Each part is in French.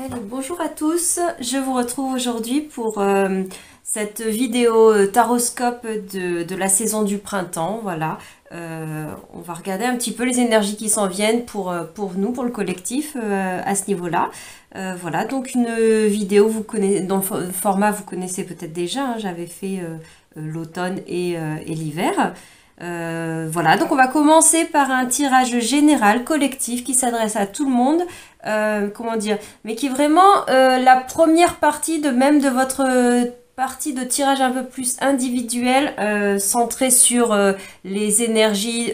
Allez, bonjour à tous, je vous retrouve aujourd'hui pour cette vidéo taroscope de la saison du printemps. Voilà, on va regarder un petit peu les énergies qui s'en viennent pour nous, pour le collectif à ce niveau-là. Voilà, donc une vidéo vous connaissez, dans le format vous connaissez peut-être déjà, hein, j'avais fait l'automne et l'hiver. Voilà, donc on va commencer par un tirage général collectif qui s'adresse à tout le monde, comment dire, mais qui est vraiment la première partie de même de votre partie de tirage un peu plus individuel, centrée sur les énergies,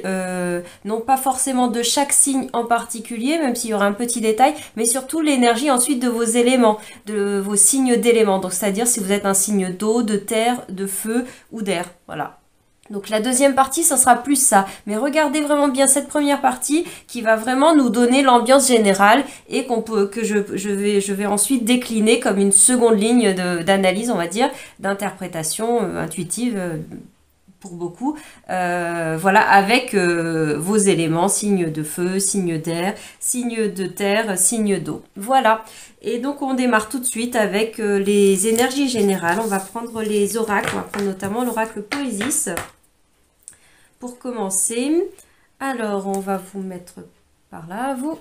non pas forcément de chaque signe en particulier, même s'il y aura un petit détail, mais surtout l'énergie ensuite de vos éléments, de vos signes d'éléments, donc c'est-à-dire si vous êtes un signe d'eau, de terre, de feu ou d'air, voilà. Donc la deuxième partie, ce sera plus ça. Mais regardez vraiment bien cette première partie qui va vraiment nous donner l'ambiance générale et que je vais ensuite décliner comme une seconde ligne d'analyse, on va dire, d'interprétation intuitive pour beaucoup. Voilà, avec vos éléments, signes de feu, signes d'air, signes de terre, signes d'eau. Voilà. Et donc on démarre tout de suite avec les énergies générales. On va prendre les oracles, on va prendre notamment l'oracle Poésis. Pour commencer, alors on va vous mettre par là, vous.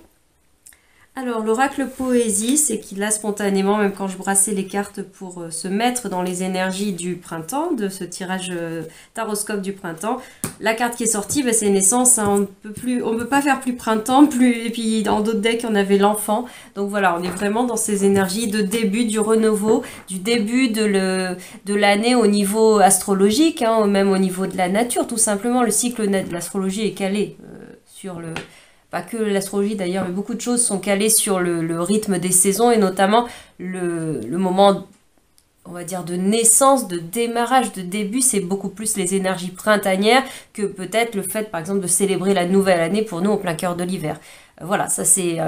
Alors l'oracle Poésie, c'est qu'il là spontanément, même quand je brassais les cartes pour se mettre dans les énergies du printemps, de ce tirage taroscope du printemps, la carte qui est sortie, ben, c'est naissance, hein, on peut pas faire plus printemps, et puis dans d'autres decks on avait l'enfant, donc voilà, on est vraiment dans ces énergies de début du renouveau, du début de l'année au niveau astrologique, hein, même au niveau de la nature, tout simplement, le cycle de l'astrologie est calé sur le... Pas que l'astrologie d'ailleurs, mais beaucoup de choses sont calées sur le rythme des saisons et notamment le moment, on va dire, de naissance, de démarrage, de début. C'est beaucoup plus les énergies printanières que peut-être le fait, par exemple, de célébrer la nouvelle année pour nous en plein cœur de l'hiver. Voilà, ça c'est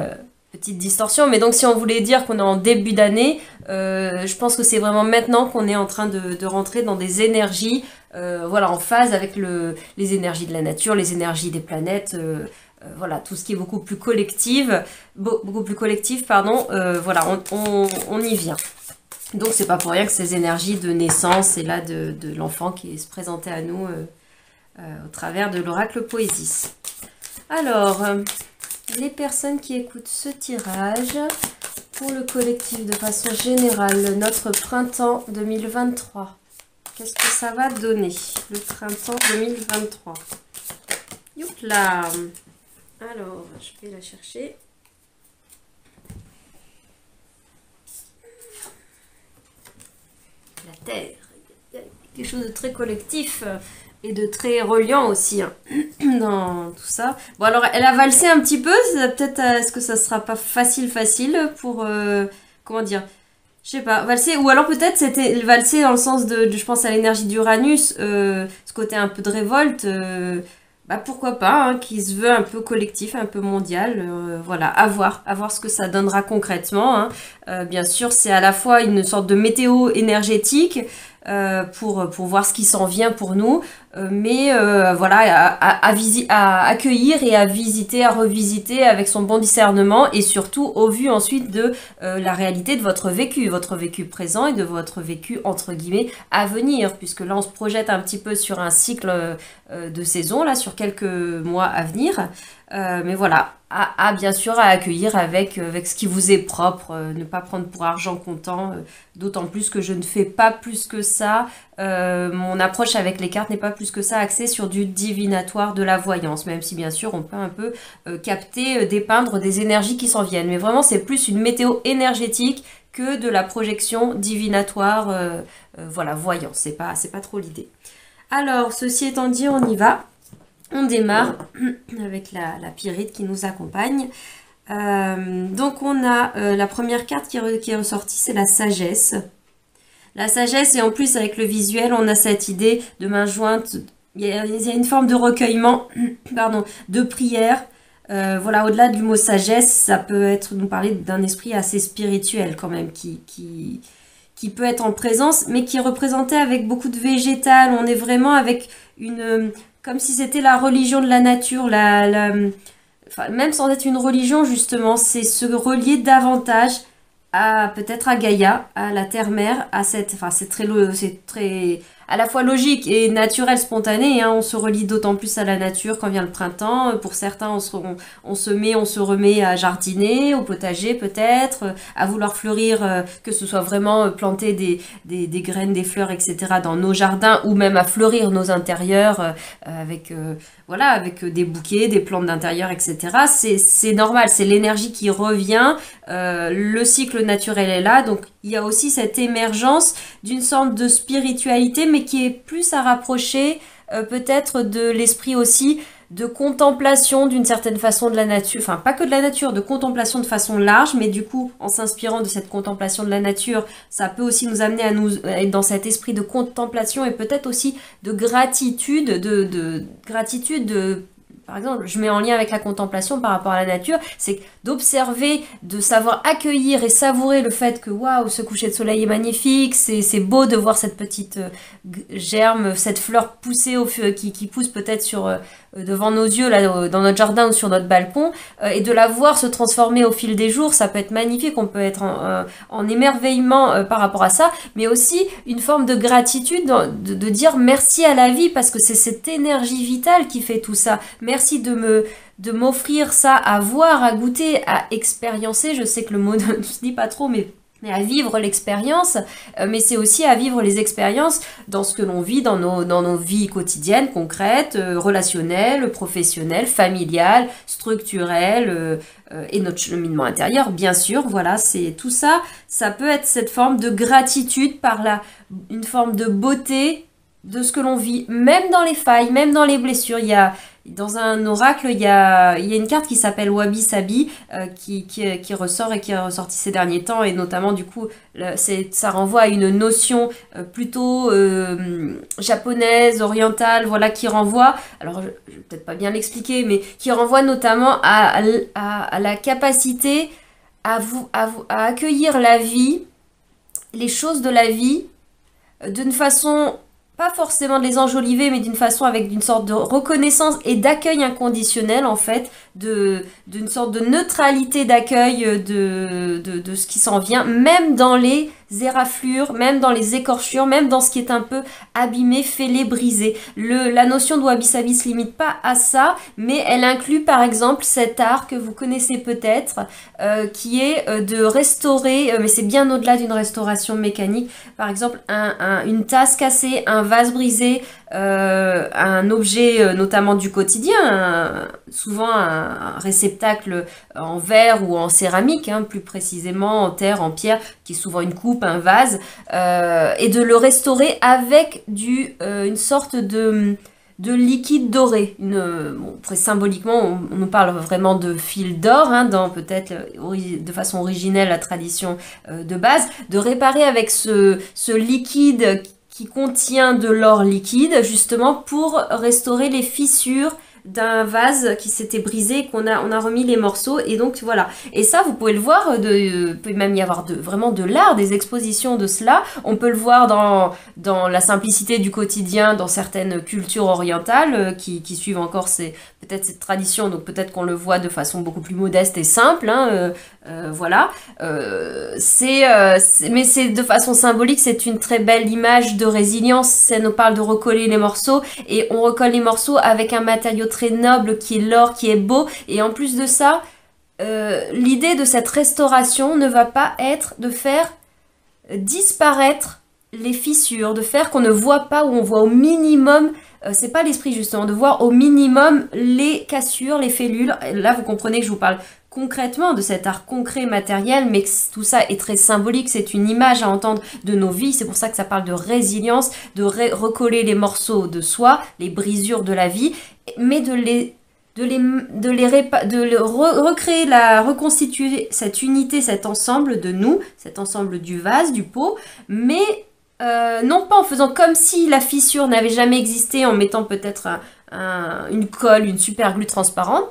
petite distorsion. Mais donc si on voulait dire qu'on est en début d'année, je pense que c'est vraiment maintenant qu'on est en train de rentrer dans des énergies, voilà, en phase avec les énergies de la nature, les énergies des planètes. Voilà, tout ce qui est beaucoup plus collectif, pardon, voilà, on y vient. Donc c'est pas pour rien que ces énergies de naissance et là de l'enfant qui se présentait à nous au travers de l'oracle Poésis. Alors, les personnes qui écoutent ce tirage, pour le collectif de façon générale, notre printemps 2023, qu'est-ce que ça va donner, le printemps 2023? Youpla! Alors, je vais la chercher. La Terre. Il y a quelque chose de très collectif et de très reliant aussi, hein, dans tout ça. Bon, alors, elle a valsé un petit peu. Peut-être, est-ce que ça sera pas facile pour... comment dire? Je sais pas, valser. Ou alors peut-être c'était valser dans le sens je pense à l'énergie d'Uranus, ce côté un peu de révolte... bah pourquoi pas, hein, qui se veut un peu collectif, un peu mondial, voilà, à voir ce que ça donnera concrètement, hein. Bien sûr, c'est à la fois une sorte de météo énergétique pour voir ce qui s'en vient pour nous, mais voilà, à accueillir et à visiter, à revisiter avec son bon discernement et surtout au vu ensuite de la réalité de votre vécu présent et de votre vécu entre guillemets à venir, puisque là on se projette un petit peu sur un cycle de saison, là sur quelques mois à venir, mais voilà, bien sûr à accueillir avec ce qui vous est propre, ne pas prendre pour argent comptant, d'autant plus que je ne fais pas plus que ça, mon approche avec les cartes n'est pas plus que ça axée sur du divinatoire de la voyance, même si bien sûr on peut un peu capter, dépeindre des énergies qui s'en viennent, mais vraiment c'est plus une météo énergétique que de la projection divinatoire, voilà, voyance, c'est pas trop l'idée. Alors, ceci étant dit, on y va. On démarre avec la pyrite qui nous accompagne. Donc, on a la première carte qui est ressortie, c'est la sagesse. La sagesse, et en plus, avec le visuel, on a cette idée de main jointe. Il y a une forme de recueillement, pardon, de prière. Voilà, au-delà du mot sagesse, ça peut nous parler d'un esprit assez spirituel quand même, qui peut être en présence, mais qui est représenté avec beaucoup de végétal. On est vraiment avec comme si c'était la religion de la nature, enfin, même sans être une religion justement, c'est se relier davantage peut-être à Gaïa, à la terre-mère, à cette, enfin c'est très à la fois logique et naturel, spontané, hein. On se relie d'autant plus à la nature quand vient le printemps. Pour certains, on se remet à jardiner, au potager peut-être, à vouloir fleurir, que ce soit vraiment planter des graines, des fleurs, etc. dans nos jardins, ou même à fleurir nos intérieurs avec voilà, avec des bouquets, des plantes d'intérieur, etc. C'est normal, c'est l'énergie qui revient. Le cycle naturel est là, donc il y a aussi cette émergence d'une sorte de spiritualité, mais qui est plus à rapprocher peut-être de l'esprit aussi de contemplation d'une certaine façon de la nature, enfin pas que de la nature, de contemplation de façon large, mais du coup en s'inspirant de cette contemplation de la nature, ça peut aussi nous amener à nous être dans cet esprit de contemplation et peut-être aussi de gratitude, de gratitude de par exemple, je mets en lien avec la contemplation par rapport à la nature, c'est d'observer, de savoir accueillir et savourer le fait que waouh, ce coucher de soleil est magnifique, c'est beau de voir cette petite germe, cette fleur pousser qui pousse peut-être sur devant nos yeux là dans notre jardin ou sur notre balcon et de la voir se transformer au fil des jours, ça peut être magnifique, on peut être en émerveillement par rapport à ça, mais aussi une forme de gratitude, de dire merci à la vie parce que c'est cette énergie vitale qui fait tout ça. Merci de m'offrir ça à voir, à goûter, à expériencer. Je sais que le mot ne se dit pas trop, mais à vivre l'expérience, mais c'est aussi à vivre les expériences dans ce que l'on vit dans nos vies quotidiennes, concrètes, relationnelles, professionnelles, familiales, structurelles, et notre cheminement intérieur, bien sûr. Voilà, c'est tout ça. Ça peut être cette forme de gratitude une forme de beauté de ce que l'on vit, même dans les failles, même dans les blessures. Dans un oracle, il y a une carte qui s'appelle Wabi Sabi qui ressort et qui est ressortie ces derniers temps, et notamment du coup ça renvoie à une notion plutôt japonaise, orientale, voilà, qui renvoie, alors je vais peut-être pas bien l'expliquer, mais qui renvoie notamment à la capacité à accueillir la vie, les choses de la vie, d'une façon pas forcément de les enjoliver, mais d'une façon avec une sorte de reconnaissance et d'accueil inconditionnel, en fait, d'une sorte de neutralité d'accueil de ce qui s'en vient, même dans les éraflures, même dans les écorchures, même dans ce qui est un peu abîmé, fêlé, brisé. La notion de wabi-sabi se limite pas à ça, mais elle inclut par exemple cet art que vous connaissez peut-être, qui est de restaurer, mais c'est bien au-delà d'une restauration mécanique, par exemple une tasse cassée, un vase brisé, un objet notamment du quotidien, souvent un réceptacle en verre ou en céramique, hein, plus précisément en terre, en pierre, qui est souvent une coupe, un vase, et de le restaurer avec une sorte de liquide doré. Symboliquement, on nous parle vraiment de fil d'or, hein, dans peut-être de façon originelle la tradition de base, de réparer avec ce liquide qui contient de l'or liquide, justement pour restaurer les fissures d'un vase qui s'était brisé et on a remis les morceaux, et donc voilà. Et ça, vous pouvez le voir, peut même y avoir vraiment de l'art, des expositions de cela. On peut le voir dans la simplicité du quotidien, dans certaines cultures orientales qui suivent encore peut-être cette tradition, donc peut-être qu'on le voit de façon beaucoup plus modeste et simple, hein, voilà. Mais c'est de façon symbolique, c'est une très belle image de résilience. Ça nous parle de recoller les morceaux, et on recolle les morceaux avec un matériau très noble qui est l'or, qui est beau, et en plus de ça, l'idée de cette restauration ne va pas être de faire disparaître les fissures, de faire qu'on ne voit pas, ou on voit au minimum, c'est pas l'esprit justement, de voir au minimum les cassures, les fêlules. Là vous comprenez que je vous parle concrètement de cet art concret, matériel, mais que tout ça est très symbolique, c'est une image à entendre de nos vies, c'est pour ça que ça parle de résilience, de recoller les morceaux de soi, les brisures de la vie, mais recréer, reconstituer cette unité, cet ensemble de nous, cet ensemble du vase, du pot, mais non pas en faisant comme si la fissure n'avait jamais existé, en mettant peut-être une colle, une super glue transparente,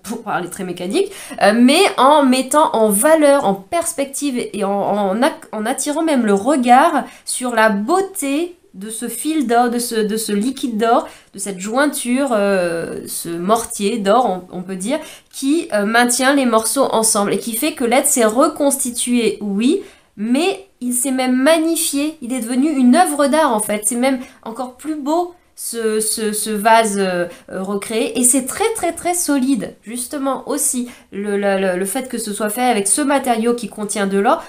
pour parler très mécanique, mais en mettant en valeur, en perspective, et en attirant même le regard sur la beauté de ce fil d'or, de ce liquide d'or, de cette jointure, ce mortier d'or, on peut dire, qui maintient les morceaux ensemble et qui fait que l'être s'est reconstitué, oui, mais il s'est même magnifié, il est devenu une œuvre d'art en fait, c'est même encore plus beau ce vase recréé, et c'est très très très solide, justement aussi, le fait que ce soit fait avec ce matériau qui contient de l'or,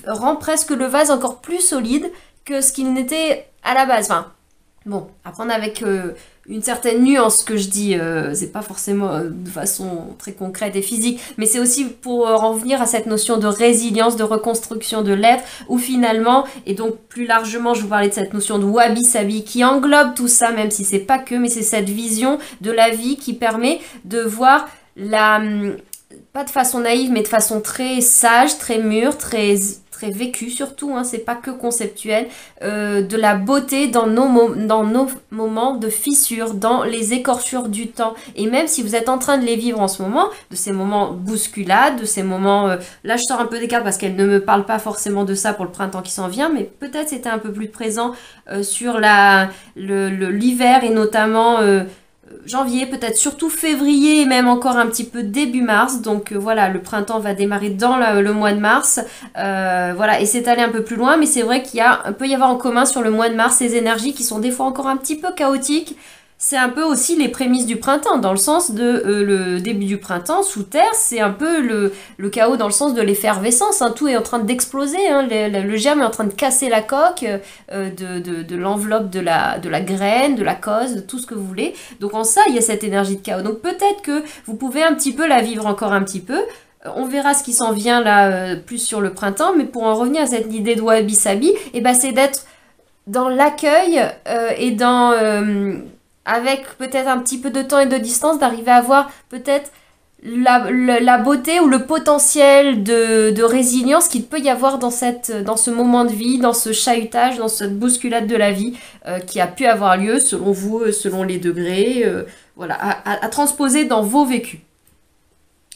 rend presque le vase encore plus solide que ce qu'il n'était à la base, enfin, bon, à prendre avec une certaine nuance que je dis, c'est pas forcément de façon très concrète et physique, mais c'est aussi pour en venir à cette notion de résilience, de reconstruction de l'être, où finalement, et donc plus largement, je vous parlais de cette notion de wabi-sabi qui englobe tout ça, même si c'est pas que, mais c'est cette vision de la vie qui permet de voir pas de façon naïve, mais de façon très sage, très mûre, très vécue surtout, hein, c'est pas que conceptuel, de la beauté dans nos moments de fissure, dans les écorchures du temps. Et même si vous êtes en train de les vivre en ce moment, de ces moments bousculades, de ces moments... là, je sors un peu des cartes parce qu'elles ne me parlent pas forcément de ça pour le printemps qui s'en vient, mais peut-être c'était un peu plus présent sur l'hiver et notamment... janvier, peut-être surtout février et même encore un petit peu début mars. Donc voilà, le printemps va démarrer dans le mois de mars. Voilà, et c'est allé un peu plus loin, mais c'est vrai peut y avoir en commun sur le mois de mars ces énergies qui sont des fois encore un petit peu chaotiques. C'est un peu aussi les prémices du printemps, dans le sens de le début du printemps, sous terre, c'est un peu le chaos dans le sens de l'effervescence, hein, tout est en train d'exploser, hein, le germe est en train de casser la coque de l'enveloppe de la graine, de la cause, de tout ce que vous voulez. Donc en ça, il y a cette énergie de chaos. Donc peut-être que vous pouvez un petit peu la vivre encore un petit peu. On verra ce qui s'en vient là, plus sur le printemps, mais pour en revenir à cette idée de wabi-sabi, et ben c'est d'être dans l'accueil et dans... avec peut-être un petit peu de temps et de distance, d'arriver à voir peut-être la beauté ou le potentiel de résilience qu'il peut y avoir dans ce moment de vie, dans ce chahutage, dans cette bousculade de la vie qui a pu avoir lieu selon vous, selon les degrés, voilà, à transposer dans vos vécus.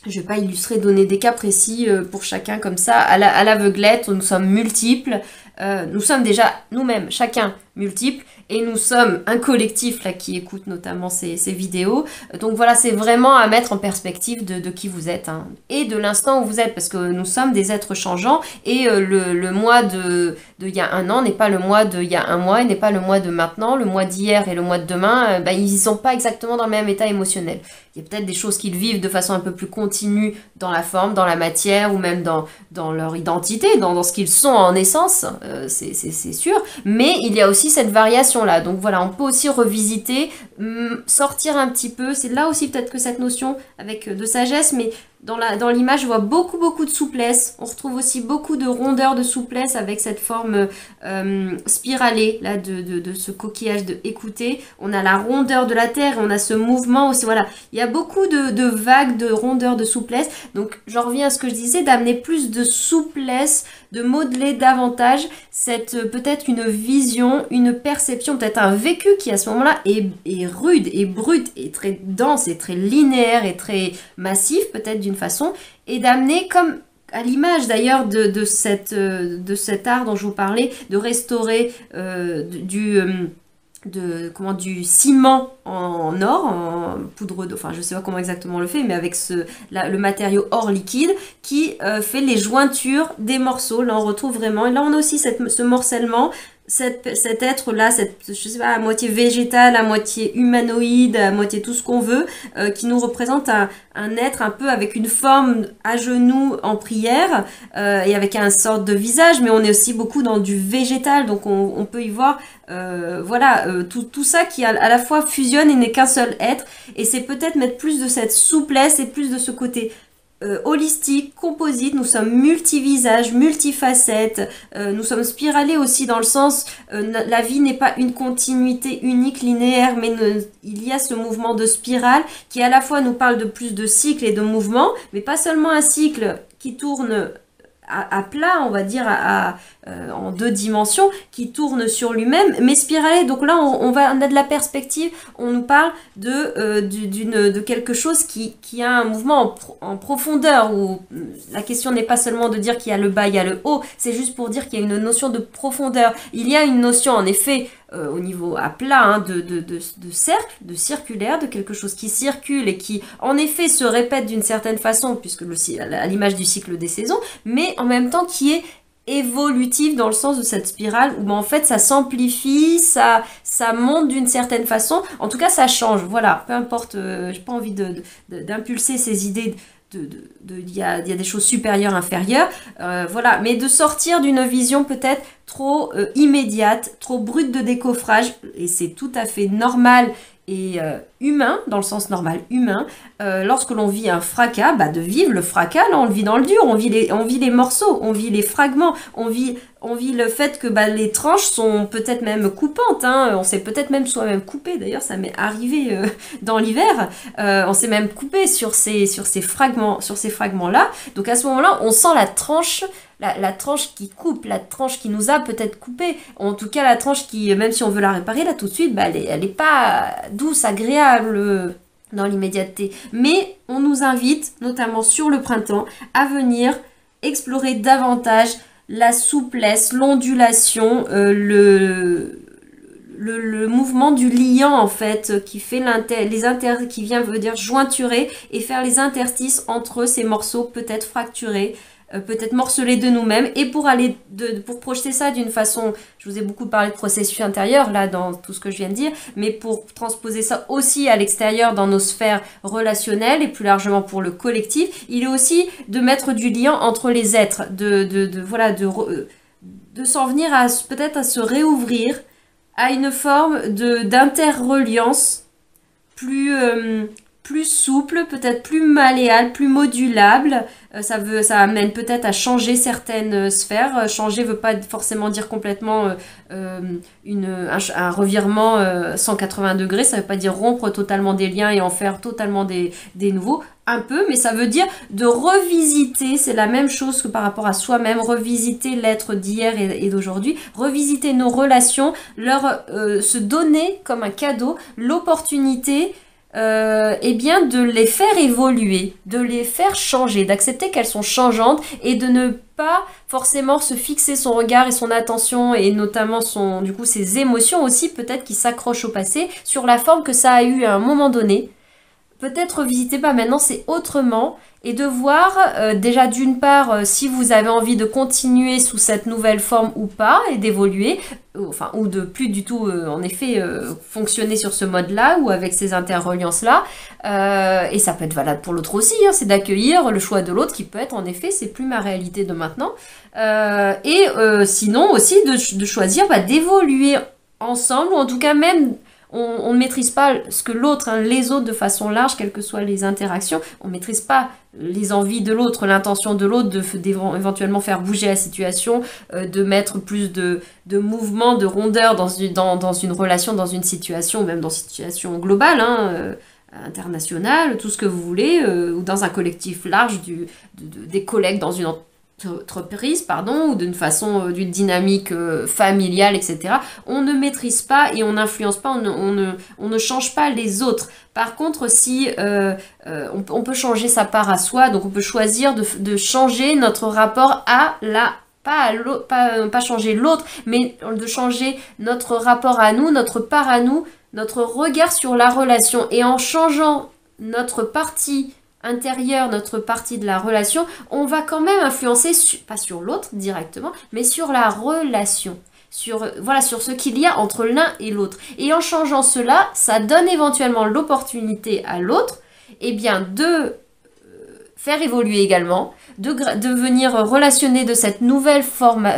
Je ne vais pas illustrer, donner des cas précis pour chacun comme ça, à l'aveuglette, où nous sommes multiples, nous sommes déjà nous-mêmes, chacun multiples, et nous sommes un collectif là qui écoute notamment ces vidéos. Donc voilà, c'est vraiment à mettre en perspective de qui vous êtes, hein, et de l'instant où vous êtes, parce que nous sommes des êtres changeants, et le mois de il y a un an n'est pas le mois de il y a un mois, et n'est pas le mois de maintenant, le mois d'hier et le mois de demain, ils ne sont pas exactement dans le même état émotionnel. Il y a peut-être des choses qu'ils vivent de façon un peu plus continue dans la forme, dans la matière, ou même dans leur identité, dans ce qu'ils sont en essence, c'est sûr, mais il y a aussi cette variation-là. Donc voilà, on peut aussi revisiter, sortir un petit peu, c'est là aussi peut-être que cette notion avec de sagesse, mais dans l'image, je vois beaucoup de souplesse. On retrouve aussi beaucoup de rondeur, de souplesse avec cette forme spiralée là, de ce coquillage de écouter. On a la rondeur de la terre et on a ce mouvement aussi. Voilà, il y a beaucoup de vagues, de rondeur, de souplesse. Donc, j'en reviens à ce que je disais, d'amener plus de souplesse, de modeler davantage peut-être une vision, une perception, peut-être un vécu qui à ce moment-là est rude et brut et très dense et très linéaire et très massif peut-être d'une façon, et d'amener comme à l'image d'ailleurs de cet art dont je vous parlais, de restaurer du ciment en or, en poudre d'eau, enfin je sais pas comment exactement on le fait, mais avec le matériau or liquide qui fait les jointures des morceaux. Là on retrouve vraiment, et là on a aussi ce morcellement, cet être-là, je sais pas, à moitié végétal, à moitié humanoïde, à moitié tout ce qu'on veut, qui nous représente un être un peu avec une forme à genoux en prière, et avec un sorte de visage, mais on est aussi beaucoup dans du végétal, donc on peut y voir, voilà, tout ça qui à la fois fusionne et n'est qu'un seul être, et c'est peut-être mettre plus de cette souplesse et plus de ce côté holistique, composite. Nous sommes multivisages, multifacettes, nous sommes spiralés aussi dans le sens, la vie n'est pas une continuité unique, linéaire, mais il y a ce mouvement de spirale qui à la fois nous parle de plus de cycles et de mouvements, mais pas seulement un cycle qui tourne à plat, on va dire, en deux dimensions, qui tourne sur lui-même, mais spiralé. Donc là, on a de la perspective, on nous parle de quelque chose qui a un mouvement en profondeur, où la question n'est pas seulement de dire qu'il y a le bas, il y a le haut, c'est juste pour dire qu'il y a une notion de profondeur. Il y a une notion, en effet, au niveau à plat, hein, de cercle, de circulaire, de quelque chose qui circule et qui en effet se répète d'une certaine façon, puisque à l'image du cycle des saisons, mais en même temps qui est évolutive dans le sens de cette spirale où en fait ça s'amplifie, ça monte d'une certaine façon, en tout cas ça change, voilà, peu importe, j'ai pas envie d'impulser ces idées il y a des choses supérieures, inférieures, voilà, mais de sortir d'une vision peut-être trop immédiate, trop brute de décoffrage, et c'est tout à fait normal et humain, dans le sens normal humain, lorsque l'on vit un fracas, bah, de vivre le fracas, là on le vit dans le dur, on vit les morceaux, on vit les fragments, on vit le fait que bah, les tranches sont peut-être même coupantes, hein, on s'est peut-être même soi-même coupé, d'ailleurs ça m'est arrivé dans l'hiver, on s'est même coupé sur ces fragments-là, donc à ce moment-là on sent la tranche, la tranche qui coupe, la tranche qui nous a peut-être coupé, en tout cas la tranche qui, même si on veut la réparer là tout de suite, bah, elle est pas douce, agréable dans l'immédiateté. Mais on nous invite, notamment sur le printemps, à venir explorer davantage la souplesse, l'ondulation, le mouvement du liant en fait, qui fait qui vient veut dire jointurer et faire les interstices entre ces morceaux peut-être fracturés, peut-être morceler de nous-mêmes, et pour projeter ça d'une façon, je vous ai beaucoup parlé de processus intérieur là dans tout ce que je viens de dire, mais pour transposer ça aussi à l'extérieur dans nos sphères relationnelles et plus largement pour le collectif, il est aussi de mettre du lien entre les êtres, voilà, de s'en venir à peut-être à se réouvrir à une forme d'interreliance plus souple, peut-être plus malléable, plus modulable. Ça amène peut-être à changer certaines sphères. Changer veut pas forcément dire complètement un revirement 180 degrés. Ça veut pas dire rompre totalement des liens et en faire totalement des nouveaux. Un peu, mais ça veut dire de revisiter, c'est la même chose que par rapport à soi-même, revisiter l'être d'hier et d'aujourd'hui, revisiter nos relations, se donner comme un cadeau l'opportunité eh bien de les faire évoluer, de les faire changer, d'accepter qu'elles sont changeantes et de ne pas forcément se fixer son regard et son attention et notamment ses émotions aussi peut-être qui s'accrochent au passé sur la forme que ça a eu à un moment donné. Peut-être revisiter pas maintenant, c'est autrement, et de voir déjà d'une part si vous avez envie de continuer sous cette nouvelle forme ou pas, et d'évoluer, ou de plus du tout en effet fonctionner sur ce mode-là ou avec ces interreliances-là, et ça peut être valable pour l'autre aussi, hein, c'est d'accueillir le choix de l'autre qui peut être en effet, c'est plus ma réalité de maintenant, sinon aussi de choisir d'évoluer ensemble, ou en tout cas même on ne maîtrise pas ce que l'autre, hein, les autres de façon large, quelles que soient les interactions, on ne maîtrise pas les envies de l'autre, l'intention de l'autre, d'éventuellement faire bouger la situation, de mettre plus de mouvement, de rondeur dans une relation, dans une situation, ou même dans une situation globale, hein, internationale, tout ce que vous voulez, ou dans un collectif large des collègues dans une entreprise, ou d'une dynamique familiale, etc. On ne maîtrise pas et on n'influence pas, on ne change pas les autres. Par contre, si on peut changer sa part à soi, donc on peut choisir de changer notre rapport à pas changer l'autre, mais de changer notre rapport à nous, notre part à nous, notre regard sur la relation. Et en changeant notre partie intérieure, notre partie de la relation, on va quand même influencer, pas sur l'autre directement, mais sur la relation, sur ce qu'il y a entre l'un et l'autre. Et en changeant cela, ça donne éventuellement l'opportunité à l'autre, de faire évoluer également, de venir relationner de cette nouvelle forme,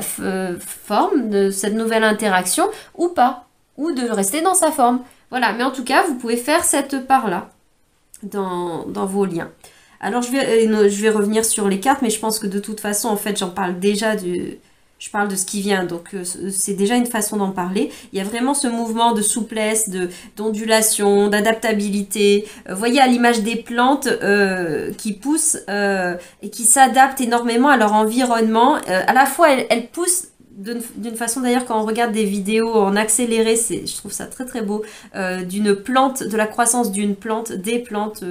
de cette nouvelle interaction, ou pas, ou de rester dans sa forme. Voilà, mais en tout cas, vous pouvez faire cette part-là dans vos liens. Alors je vais revenir sur les cartes, mais je pense que de toute façon, en fait, j'en parle déjà je parle de ce qui vient, donc c'est déjà une façon d'en parler. Il y a vraiment ce mouvement de souplesse, d'ondulation, d'adaptabilité. Voyez à l'image des plantes qui poussent et qui s'adaptent énormément à leur environnement. À la fois, elles poussent d'une façon d'ailleurs quand on regarde des vidéos en accéléré, je trouve ça très très beau, d'une plante, de la croissance d'une plante, des plantes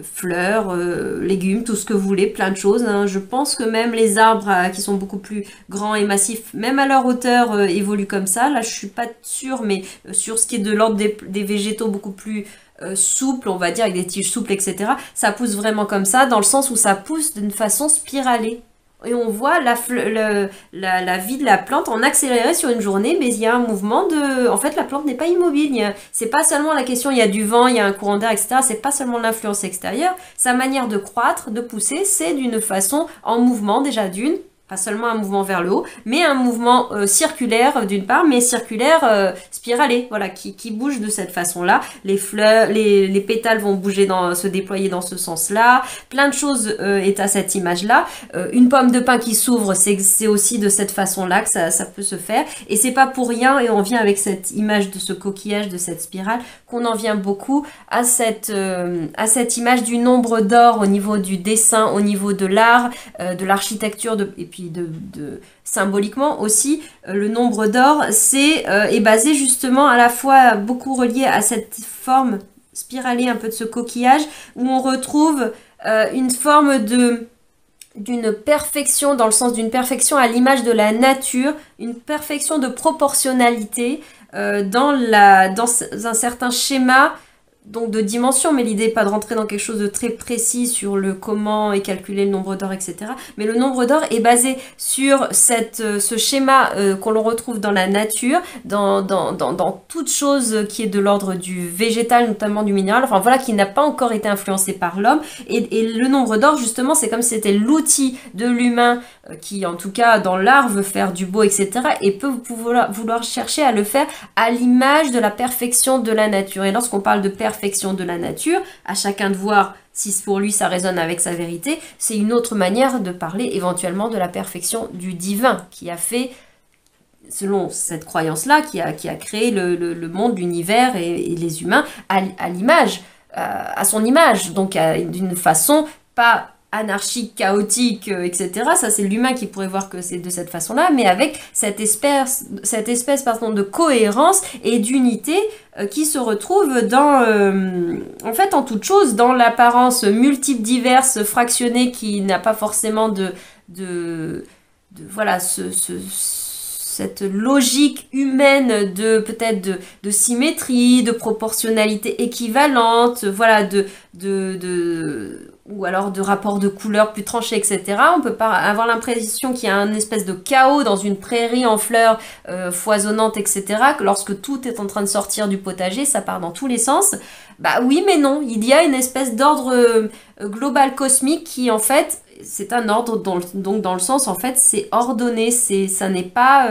fleurs, légumes, tout ce que vous voulez, plein de choses, hein. Je pense que même les arbres qui sont beaucoup plus grands et massifs, même à leur hauteur, évoluent comme ça. Là, je suis pas sûre, mais sur ce qui est de l'ordre des végétaux beaucoup plus souples, on va dire, avec des tiges souples, etc., ça pousse vraiment comme ça, dans le sens où ça pousse d'une façon spiralée. Et on voit la vie de la plante en accéléré sur une journée, mais il y a un mouvement de... En fait, la plante n'est pas immobile. C'est pas seulement la question, il y a du vent, il y a un courant d'air, etc. C'est pas seulement l'influence extérieure. Sa manière de croître, de pousser, c'est d'une façon en mouvement, déjà d'une. Pas seulement un mouvement vers le haut, mais un mouvement circulaire d'une part, mais circulaire spiralé, voilà, qui bouge de cette façon-là. Les fleurs, les pétales vont bouger, se déployer dans ce sens-là. Plein de choses est à cette image-là. Une pomme de pin qui s'ouvre, c'est aussi de cette façon-là que ça peut se faire. Et c'est pas pour rien, et on vient avec cette image de ce coquillage, de cette spirale, qu'on en vient beaucoup à cette image du nombre d'or au niveau du dessin, au niveau de l'art, de l'architecture, et puis symboliquement aussi, le nombre d'or, est basé justement à la fois beaucoup relié à cette forme spiralée un peu de ce coquillage, où on retrouve une forme d'une perfection, dans le sens d'une perfection à l'image de la nature, une perfection de proportionnalité dans un certain schéma, donc de dimension, mais l'idée n'est pas de rentrer dans quelque chose de très précis sur le comment et calculer le nombre d'or, etc. Mais le nombre d'or est basé sur ce schéma qu'on le retrouve dans la nature, dans toute chose qui est de l'ordre du végétal, notamment du minéral, enfin voilà, qui n'a pas encore été influencé par l'homme. Et le nombre d'or, justement, c'est comme si c'était l'outil de l'humain qui, en tout cas, dans l'art, veut faire du beau, etc. et peut vouloir chercher à le faire à l'image de la perfection de la nature. Et lorsqu'on parle de perfection de la nature, à chacun de voir si pour lui ça résonne avec sa vérité, c'est une autre manière de parler éventuellement de la perfection du divin qui a fait, selon cette croyance-là, qui a créé le monde, l'univers et les humains à l'image, à son image, donc d'une façon pas anarchique, chaotique, etc. Ça, c'est l'humain qui pourrait voir que c'est de cette façon-là, mais avec cette espèce de cohérence et d'unité qui se retrouve en fait, en toute chose, dans l'apparence multiple, diverse, fractionnée, qui n'a pas forcément voilà, cette logique humaine peut-être de symétrie, de proportionnalité équivalente, voilà, ou alors de rapports de couleurs plus tranchés, etc. On peut pas avoir l'impression qu'il y a un espèce de chaos dans une prairie en fleurs foisonnantes, etc. Que lorsque tout est en train de sortir du potager, ça part dans tous les sens. Bah oui, mais non, il y a une espèce d'ordre global cosmique qui, en fait, c'est un ordre, donc dans le sens, en fait, c'est ordonné, ça n'est pas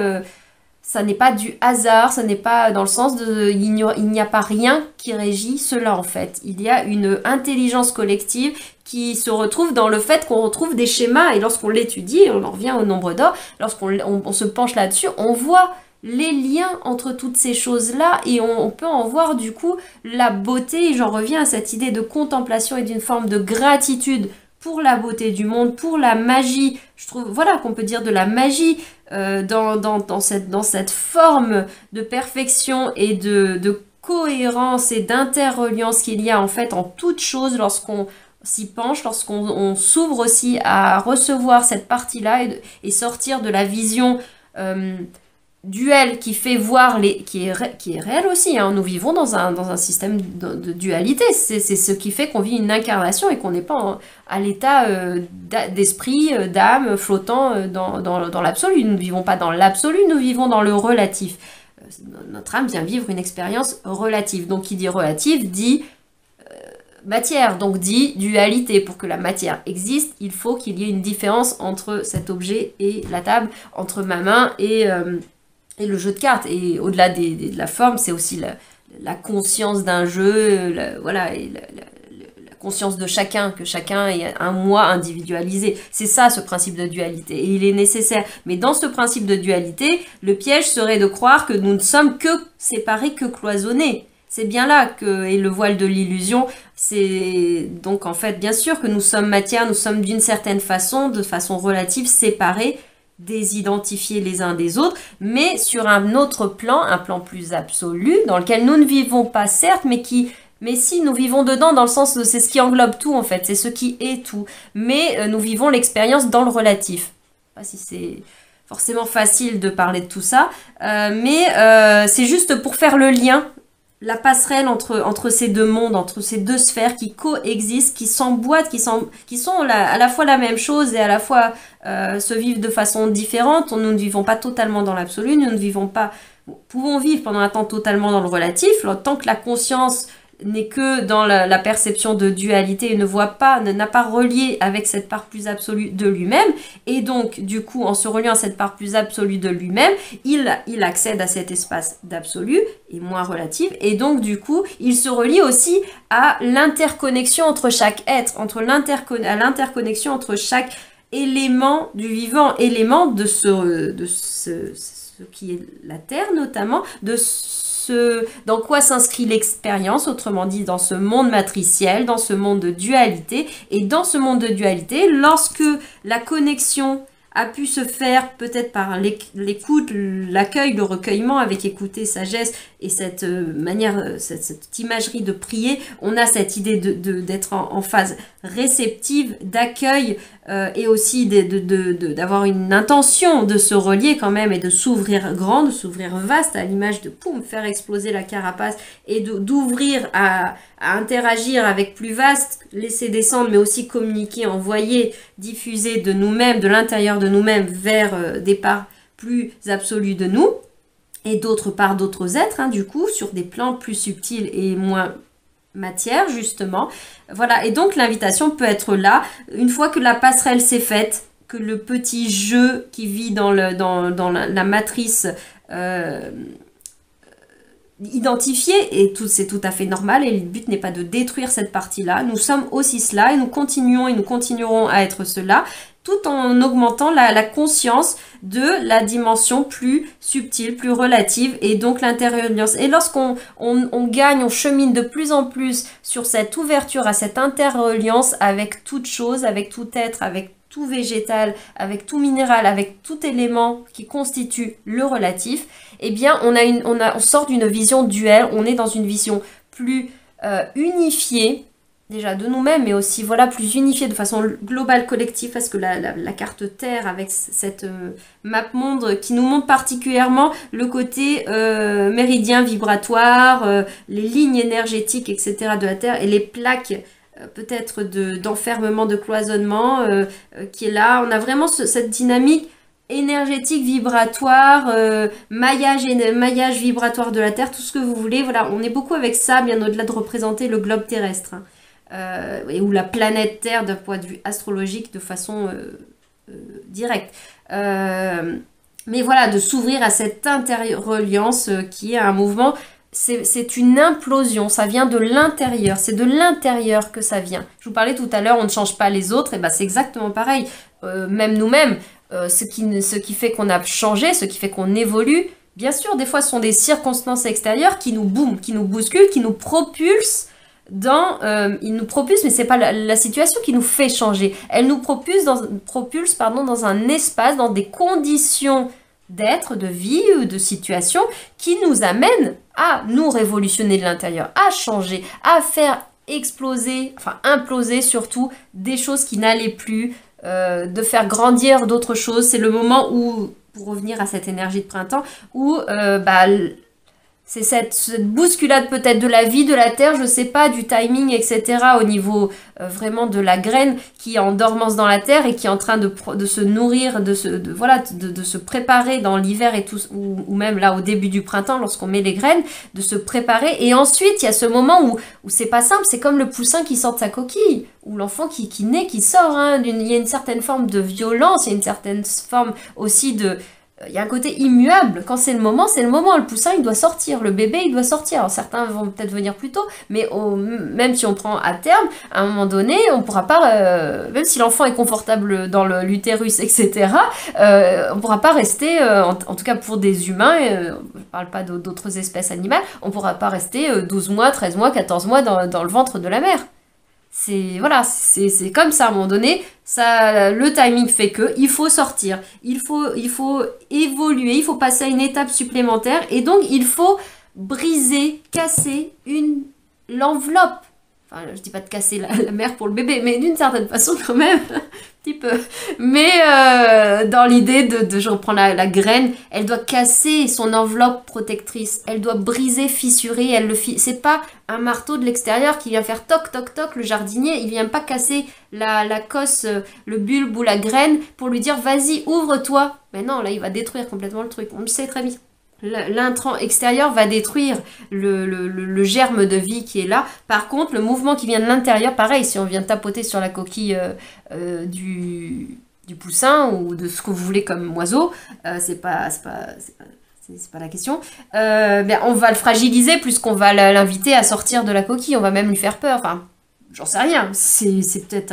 du hasard, ça n'est pas dans le sens il n'y a pas rien qui régit cela, en fait. Il y a une intelligence collective qui se retrouve dans le fait qu'on retrouve des schémas, et lorsqu'on l'étudie, on en revient au nombre d'or, lorsqu'on se penche là-dessus, on voit les liens entre toutes ces choses-là, et on peut en voir du coup la beauté, et j'en reviens à cette idée de contemplation et d'une forme de gratitude pour la beauté du monde, pour la magie, je trouve, voilà, qu'on peut dire de la magie dans cette forme de perfection et de cohérence et d'interreliance qu'il y a en fait en toute chose lorsqu'on s'y penche, lorsqu'on s'ouvre aussi à recevoir cette partie-là et sortir de la vision duel qui fait voir qui est réel aussi, hein. Nous vivons dans un système de dualité, c'est ce qui fait qu'on vit une incarnation et qu'on n'est pas à l'état d'esprit, d'âme flottant dans l'absolu. Nous ne vivons pas dans l'absolu, nous vivons dans le relatif. Notre âme vient vivre une expérience relative, donc qui dit relative dit matière, donc dit dualité. Pour que la matière existe, il faut qu'il y ait une différence entre cet objet et la table, entre ma main et le jeu de cartes. Et au-delà de la forme, c'est aussi la conscience d'un jeu, voilà, et la conscience de chacun, que chacun ait un moi individualisé. C'est ça, ce principe de dualité, et il est nécessaire. Mais dans ce principe de dualité, le piège serait de croire que nous ne sommes que séparés, que cloisonnés. C'est bien là est le voile de l'illusion. C'est donc en fait, bien sûr que nous sommes matière, nous sommes d'une certaine façon, de façon relative, séparés, désidentifiés les uns des autres, mais sur un autre plan, un plan plus absolu, dans lequel nous ne vivons pas certes, mais qui Mais si, nous vivons dedans dans le sens de c'est ce qui englobe tout en fait, c'est ce qui est tout. Mais nous vivons l'expérience dans le relatif. Je sais pas si c'est forcément facile de parler de tout ça, mais c'est juste pour faire le lien, la passerelle entre ces deux mondes, entre ces deux sphères qui coexistent, qui s'emboîtent, qui sont à la fois la même chose et à la fois se vivent de façon différente. Nous ne vivons pas totalement dans l'absolu, nous ne vivons pas, pouvons vivre pendant un temps totalement dans le relatif, tant que la conscience n'est que dans la perception de dualité et n'a pas relié avec cette part plus absolue de lui-même. Et donc, du coup, en se reliant à cette part plus absolue de lui-même, il accède à cet espace d'absolu et moins relatif. Et donc, du coup, il se relie aussi à l'interconnexion entre chaque être, à l'interconnexion entre chaque élément du vivant, élément de ce qui est la Terre notamment, dans quoi s'inscrit l'expérience, autrement dit dans ce monde matriciel, dans ce monde de dualité. Et dans ce monde de dualité, lorsque la connexion a pu se faire peut-être par l'écoute, l'accueil, le recueillement avec écoute et sagesse et cette manière, cette imagerie de prier, on a cette idée d'être en phase réceptive, d'accueil et aussi d'avoir une intention de se relier quand même et de s'ouvrir grand, de s'ouvrir vaste à l'image de faire exploser la carapace et d'ouvrir à interagir avec plus vaste, laisser descendre mais aussi communiquer, envoyer, diffuser de nous-mêmes, de l'intérieur de nous-mêmes vers des parts plus absolues de nous et d'autres parts d'autres êtres, du coup, sur des plans plus subtils et moins matière, justement. Voilà, et donc l'invitation peut être là, une fois que la passerelle s'est faite, que le petit jeu qui vit dans la matrice identifiée, et c'est tout à fait normal, et le but n'est pas de détruire cette partie-là. Nous sommes aussi cela, et nous continuons et nous continuerons à être cela, tout en augmentant la conscience de la dimension plus subtile, plus relative, et donc l'interreliance. Et lorsqu'on gagne, on chemine de plus en plus sur cette ouverture à cette interreliance avec toute chose, avec tout être, avec tout végétal, avec tout minéral, avec tout élément qui constitue le relatif, eh bien on sort d'une vision duelle, on est dans une vision plus unifiée, déjà de nous-mêmes, mais aussi voilà, plus unifiée de façon globale, collective, parce que la carte Terre, avec cette map monde qui nous montre particulièrement le côté méridien vibratoire, les lignes énergétiques, etc. de la Terre, et les plaques peut-être d'enfermement, de cloisonnement qui est là. On a vraiment cette dynamique énergétique, vibratoire, maillage vibratoire de la Terre, tout ce que vous voulez. Voilà, on est beaucoup avec ça, bien au-delà de représenter le globe terrestre. Ou la planète Terre d'un point de vue astrologique de façon directe. Mais voilà, de s'ouvrir à cette interreliance qui est un mouvement, c'est une implosion, ça vient de l'intérieur, c'est de l'intérieur que ça vient. Je vous parlais tout à l'heure, on ne change pas les autres, et ben c'est exactement pareil. Même nous-mêmes, ce qui fait qu'on a changé, ce qui fait qu'on évolue, bien sûr, des fois ce sont des circonstances extérieures qui nous qui nous bousculent, qui nous propulsent ils nous propulsent, mais c'est pas la situation qui nous fait changer. Elle nous propulse dans un espace, dans des conditions d'être, de vie ou de situation qui nous amènent à nous révolutionner de l'intérieur, à changer, à faire exploser, enfin imploser surtout, des choses qui n'allaient plus, de faire grandir d'autres choses. C'est le moment où, pour revenir à cette énergie de printemps, où c'est cette bousculade peut-être de la vie, de la terre, je sais pas, du timing, etc. au niveau vraiment de la graine qui est en dormance dans la terre et qui est en train de se nourrir, de se préparer dans l'hiver et tout, ou même là au début du printemps lorsqu'on met les graines, de se préparer. Et ensuite, il y a ce moment où c'est pas simple, c'est comme le poussin qui sort de sa coquille, ou l'enfant qui naît, qui sort. Il y a une certaine forme de violence, il y a une certaine forme aussi de... Il y a un côté immuable. Quand c'est le moment, c'est le moment. Le poussin, il doit sortir. Le bébé, il doit sortir. Alors, certains vont peut-être venir plus tôt, mais même si on prend à terme, à un moment donné, on pourra pas, même si l'enfant est confortable dans l'utérus, etc., on pourra pas rester, en tout cas pour des humains, je parle pas d'autres espèces animales, on pourra pas rester 12 mois, 13 mois, 14 mois dans le ventre de la mère. C'est comme ça à un moment donné, le timing fait que il faut sortir, il faut évoluer, il faut passer à une étape supplémentaire et donc il faut briser, casser l'enveloppe. Enfin, je dis pas de casser la mère pour le bébé, mais d'une certaine façon quand même, un petit peu. Mais dans l'idée je reprends la graine, elle doit casser son enveloppe protectrice, elle doit briser, fissurer, c'est pas un marteau de l'extérieur qui vient faire toc toc toc, le jardinier, il vient pas casser la cosse, le bulbe ou la graine pour lui dire vas-y ouvre-toi. Mais non, là il va détruire complètement le truc, on le sait très bien. L'intrant extérieur va détruire le germe de vie qui est là. Par contre, le mouvement qui vient de l'intérieur, pareil, si on vient tapoter sur la coquille du poussin ou de ce que vous voulez comme oiseau, c'est pas la question. On va le fragiliser plus qu'on va l'inviter à sortir de la coquille. On va même lui faire peur. Enfin, j'en sais rien. C'est peut-être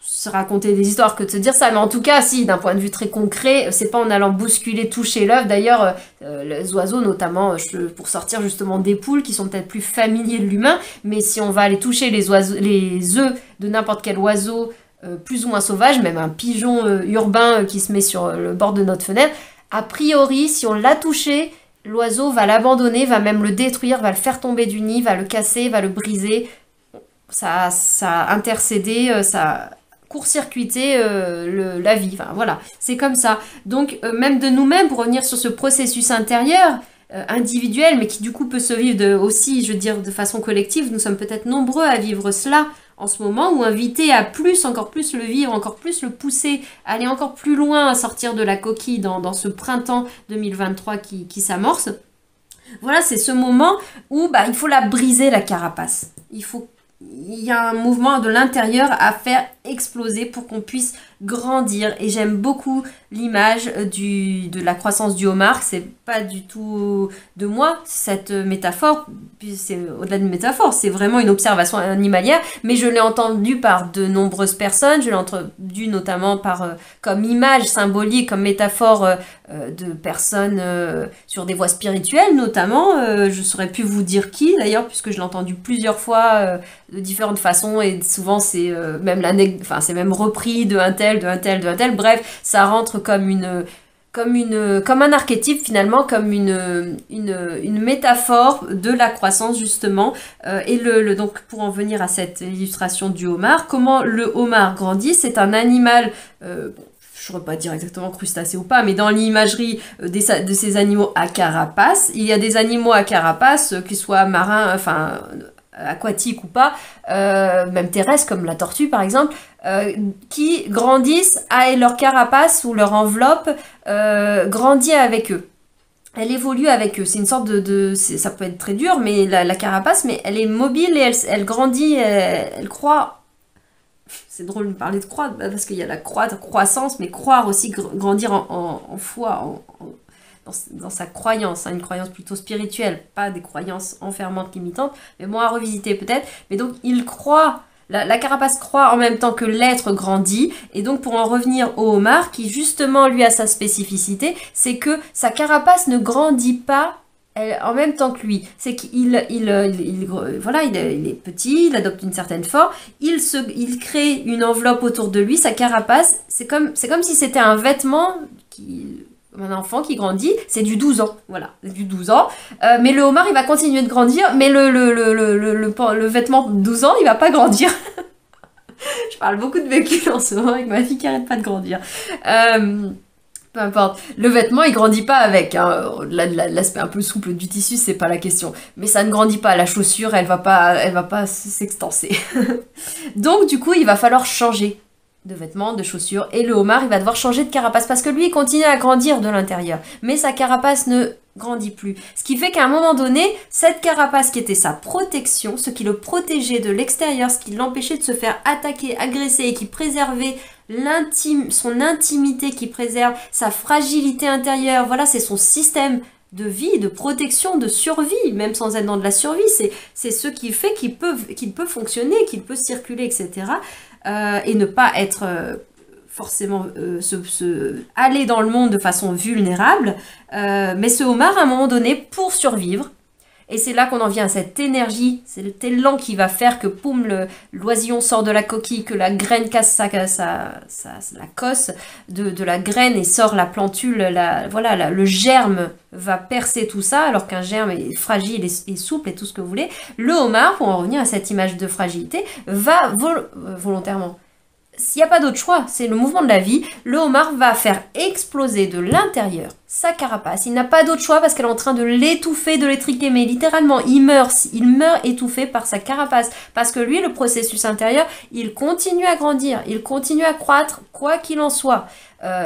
se raconter des histoires que de se dire ça, mais en tout cas, si, d'un point de vue très concret, c'est pas en allant bousculer, toucher l'œuf. D'ailleurs, les oiseaux, notamment, pour sortir justement des poules, qui sont peut-être plus familiers de l'humain, mais si on va aller toucher les œufs de n'importe quel oiseau, plus ou moins sauvage, même un pigeon urbain qui se met sur le bord de notre fenêtre, a priori, si on l'a touché, l'oiseau va l'abandonner, va même le détruire, va le faire tomber du nid, va le casser, va le briser. Ça a intercédé, ça court-circuiter la vie. Enfin, voilà, c'est comme ça. Donc, même de nous-mêmes, pour revenir sur ce processus intérieur, individuel, mais qui du coup peut se vivre aussi, je veux dire, de façon collective, nous sommes peut-être nombreux à vivre cela en ce moment, ou invités à encore plus le vivre, encore plus le pousser, aller encore plus loin, à sortir de la coquille dans ce printemps 2023 qui s'amorce. Voilà, c'est ce moment où il faut la briser, la carapace. Il y a un mouvement de l'intérieur à faire exploser pour qu'on puisse grandir. Et j'aime beaucoup l'image de la croissance du homard. C'est pas du tout de moi, cette métaphore. Puis c'est au-delà d'une métaphore, c'est vraiment une observation animalière. Mais je l'ai entendu par de nombreuses personnes. Je l'ai entendu notamment comme image symbolique, comme métaphore de personnes sur des voies spirituelles notamment. Je saurais plus vous dire qui d'ailleurs, puisque je l'ai entendu plusieurs fois de différentes façons. Et souvent c'est c'est même repris de un tel. Bref, ça rentre comme un archétype finalement, comme une métaphore de la croissance justement. Donc pour en venir à cette illustration du homard, comment le homard grandit, c'est un animal, je ne saurais pas dire exactement crustacé ou pas, mais dans l'imagerie de ces animaux à carapace, il y a des animaux à carapace, qu'ils soient marins, enfin aquatiques ou pas, même terrestres comme la tortue par exemple, qui grandissent et leur carapace ou leur enveloppe grandit avec eux. Elle évolue avec eux. C'est une sorte ça peut être très dur, mais la carapace, mais elle est mobile et elle grandit, elle croît. C'est drôle de parler de croître parce qu'il y a la croissance, mais croire aussi, grandir en foi, dans sa croyance, une croyance plutôt spirituelle, pas des croyances enfermantes, limitantes, mais bon, à revisiter peut-être. Mais donc, il croit, la carapace croît en même temps que l'être grandit, et donc pour en revenir au homard, qui justement, lui, a sa spécificité, c'est que sa carapace ne grandit pas en même temps que lui. C'est qu'il il est petit, il adopte une certaine forme, il crée une enveloppe autour de lui, sa carapace, c'est comme si c'était un vêtement un enfant qui grandit, c'est du 12 ans, voilà, du 12 ans, mais le homard il va continuer de grandir, mais le vêtement de 12 ans il va pas grandir. Je parle beaucoup de vécu en ce moment avec ma fille qui arrête pas de grandir. Peu importe, le vêtement il grandit pas avec, au-delà de l'aspect un peu souple du tissu, c'est pas la question, mais ça ne grandit pas, la chaussure elle va pas s'extenser. Donc du coup il va falloir changer de vêtements, de chaussures, et le homard il va devoir changer de carapace parce que lui il continue à grandir de l'intérieur, mais sa carapace ne grandit plus. Ce qui fait qu'à un moment donné, cette carapace qui était sa protection, ce qui le protégeait de l'extérieur, ce qui l'empêchait de se faire attaquer, agresser et qui préservait son intimité, qui préserve sa fragilité intérieure, voilà, c'est son système de vie, de protection, de survie, même sans être dans de la survie, c'est ce qui fait qu'il peut fonctionner, qu'il peut circuler, etc. Et ne pas être forcément aller dans le monde de façon vulnérable. Mais ce homard, à un moment donné, pour survivre, Et c'est là qu'on en vient à cette énergie, c'est cet élan qui va faire que, poum, l'oisillon sort de la coquille, que la graine casse la cosse de la graine et sort la plantule, le germe va percer tout ça, alors qu'un germe est fragile et souple et tout ce que vous voulez. Le homard, pour en revenir à cette image de fragilité, va volontairement. S'il n'y a pas d'autre choix, c'est le mouvement de la vie, le homard va faire exploser de l'intérieur sa carapace. Il n'a pas d'autre choix parce qu'elle est en train de l'étouffer, de l'étriquer, mais littéralement, il meurt étouffé par sa carapace. Parce que lui, le processus intérieur, il continue à grandir, il continue à croître, quoi qu'il en soit.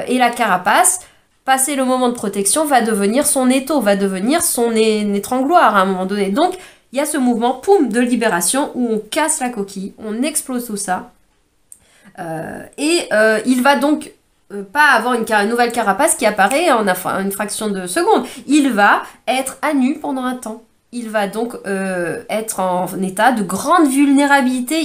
Et la carapace, passé le moment de protection, va devenir son étau, va devenir son étrangloir à un moment donné. Donc, il y a ce mouvement, poum, de libération où on casse la coquille, on explose tout ça. Il va donc pas avoir une nouvelle carapace qui apparaît en une fraction de seconde. Il va être à nu pendant un temps. Il va donc être en état de grande vulnérabilité.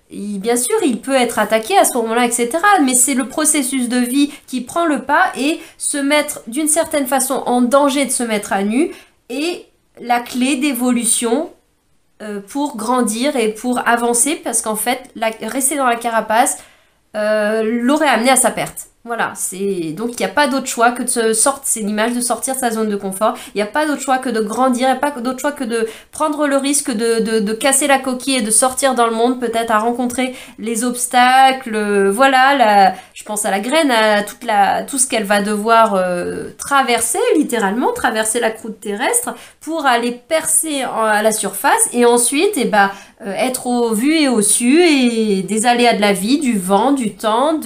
Bien sûr, il peut être attaqué à ce moment-là, etc. Mais c'est le processus de vie qui prend le pas et se mettre d'une certaine façon en danger de se mettre à nu est la clé d'évolution pour grandir et pour avancer, parce qu'en fait, rester dans la carapace l'aurait amené à sa perte. Voilà, donc il n'y a pas d'autre choix que c'est l'image de sortir de sa zone de confort. Il n'y a pas d'autre choix que de grandir, il n'y a pas d'autre choix que de prendre le risque de casser la coquille et de sortir dans le monde, peut-être à rencontrer les obstacles. Voilà, je pense à la graine, à tout ce qu'elle va devoir traverser, littéralement, traverser la croûte terrestre pour aller percer à la surface et ensuite, être au vu et au su et des aléas de la vie, du vent, du temps,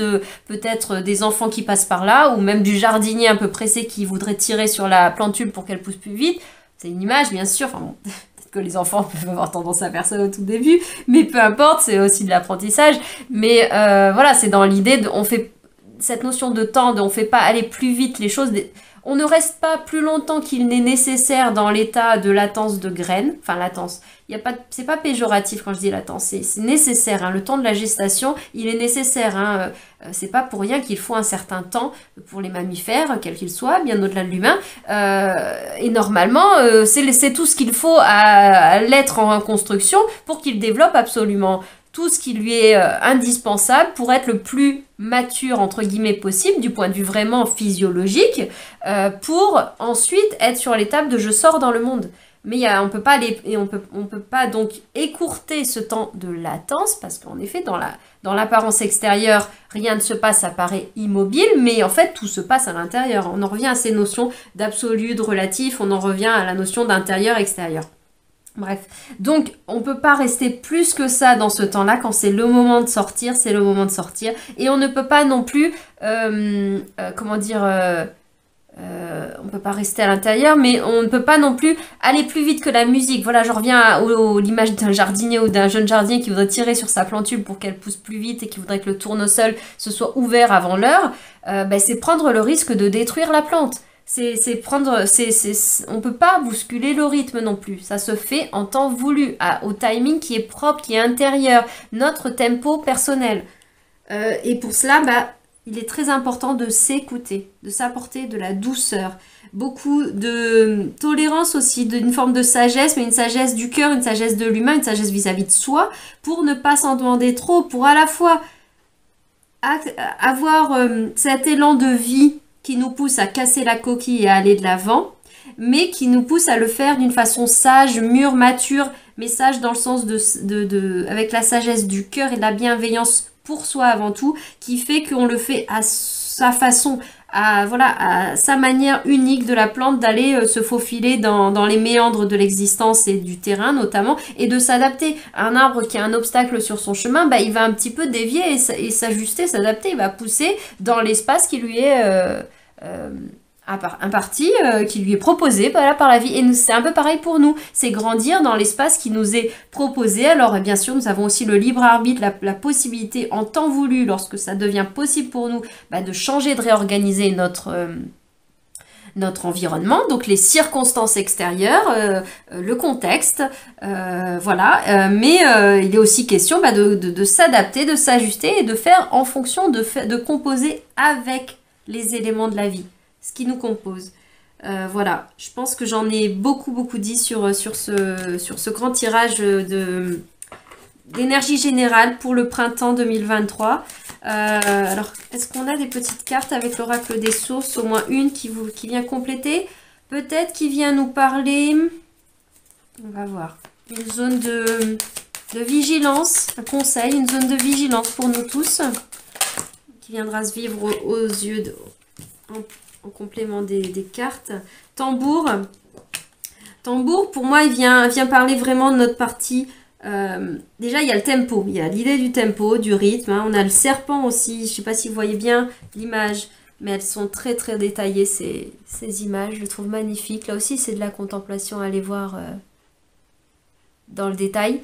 peut-être des enfants qui passent par là, ou même du jardinier un peu pressé qui voudrait tirer sur la plantule pour qu'elle pousse plus vite. C'est une image, bien sûr. Enfin bon, peut-être que les enfants peuvent avoir tendance à faire ça au tout début, mais peu importe, c'est aussi de l'apprentissage. Mais voilà, c'est dans l'idée on fait cette notion de temps, on fait pas aller plus vite les choses. On ne reste pas plus longtemps qu'il n'est nécessaire dans l'état de latence de graines. Enfin, latence. C'est pas péjoratif quand je dis latence, c'est nécessaire. Hein. Le temps de la gestation, il est nécessaire. Hein. C'est pas pour rien qu'il faut un certain temps pour les mammifères, quels qu'ils soient, bien au-delà de l'humain. Et normalement, c'est tout ce qu'il faut à l'être en construction pour qu'il développe absolument tout ce qui lui est indispensable pour être le plus mature, entre guillemets, possible, du point de vue vraiment physiologique, pour ensuite être sur l'étape de je sors dans le monde. Mais on peut pas donc écourter ce temps de latence, parce qu'en effet, dans l'apparence extérieure, rien ne se passe, ça paraît immobile, mais en fait, tout se passe à l'intérieur. On en revient à ces notions d'absolu, de relatif, on en revient à la notion d'intérieur-extérieur. Bref, donc on peut pas rester plus que ça dans ce temps-là. Quand c'est le moment de sortir, c'est le moment de sortir. Et on ne peut pas non plus, on peut pas rester à l'intérieur, mais on ne peut pas non plus aller plus vite que la musique. Voilà, je reviens à l'image d'un jardinier ou d'un jeune jardinier qui voudrait tirer sur sa plantule pour qu'elle pousse plus vite et qui voudrait que le tournesol se soit ouvert avant l'heure. C'est prendre le risque de détruire la plante. On peut pas bousculer le rythme non plus. Ça se fait en temps voulu, au timing qui est propre, qui est intérieur, notre tempo personnel. Et pour cela, il est très important de s'écouter, de s'apporter de la douceur, beaucoup de tolérance aussi, d'une forme de sagesse, mais une sagesse du cœur, une sagesse de l'humain, une sagesse vis-à-vis de soi, pour ne pas s'en demander trop, pour à la fois avoir cet élan de vie qui nous pousse à casser la coquille et à aller de l'avant, mais qui nous pousse à le faire d'une façon sage, mûre, mature, mais sage dans le sens avec la sagesse du cœur et de la bienveillance pour soi avant tout, qui fait qu'on le fait à sa façon, à sa manière unique de la plante d'aller se faufiler dans les méandres de l'existence et du terrain notamment, et de s'adapter. Un arbre qui a un obstacle sur son chemin, il va un petit peu dévier et s'ajuster, s'adapter, il va pousser dans l'espace qui lui est imparti, qui lui est proposé par la vie. Et c'est un peu pareil pour nous, c'est grandir dans l'espace qui nous est proposé. Alors bien sûr, nous avons aussi le libre arbitre, la possibilité en temps voulu, lorsque ça devient possible pour nous, de changer, de réorganiser notre environnement, donc les circonstances extérieures, le contexte, mais il est aussi question de s'adapter, de s'ajuster et de faire en fonction de composer avec les éléments de la vie, ce qui nous compose. Voilà, je pense que j'en ai beaucoup dit sur ce grand tirage d'énergie générale pour le printemps 2023. Alors, est-ce qu'on a des petites cartes avec l'oracle des sources, au moins une qui vient compléter? Peut-être qui vient nous parler, on va voir, une zone de vigilance, un conseil, une zone de vigilance pour nous tous, qui viendra se vivre aux yeux en complément des cartes. Tambour. Tambour, pour moi, il vient parler vraiment de notre partie. Déjà, il y a le tempo. Il y a l'idée du tempo, du rythme. Hein. On a le serpent aussi. Je ne sais pas si vous voyez bien l'image, mais elles sont très détaillées, ces images. Je les trouve magnifiques. Là aussi, c'est de la contemplation. Allez voir dans le détail.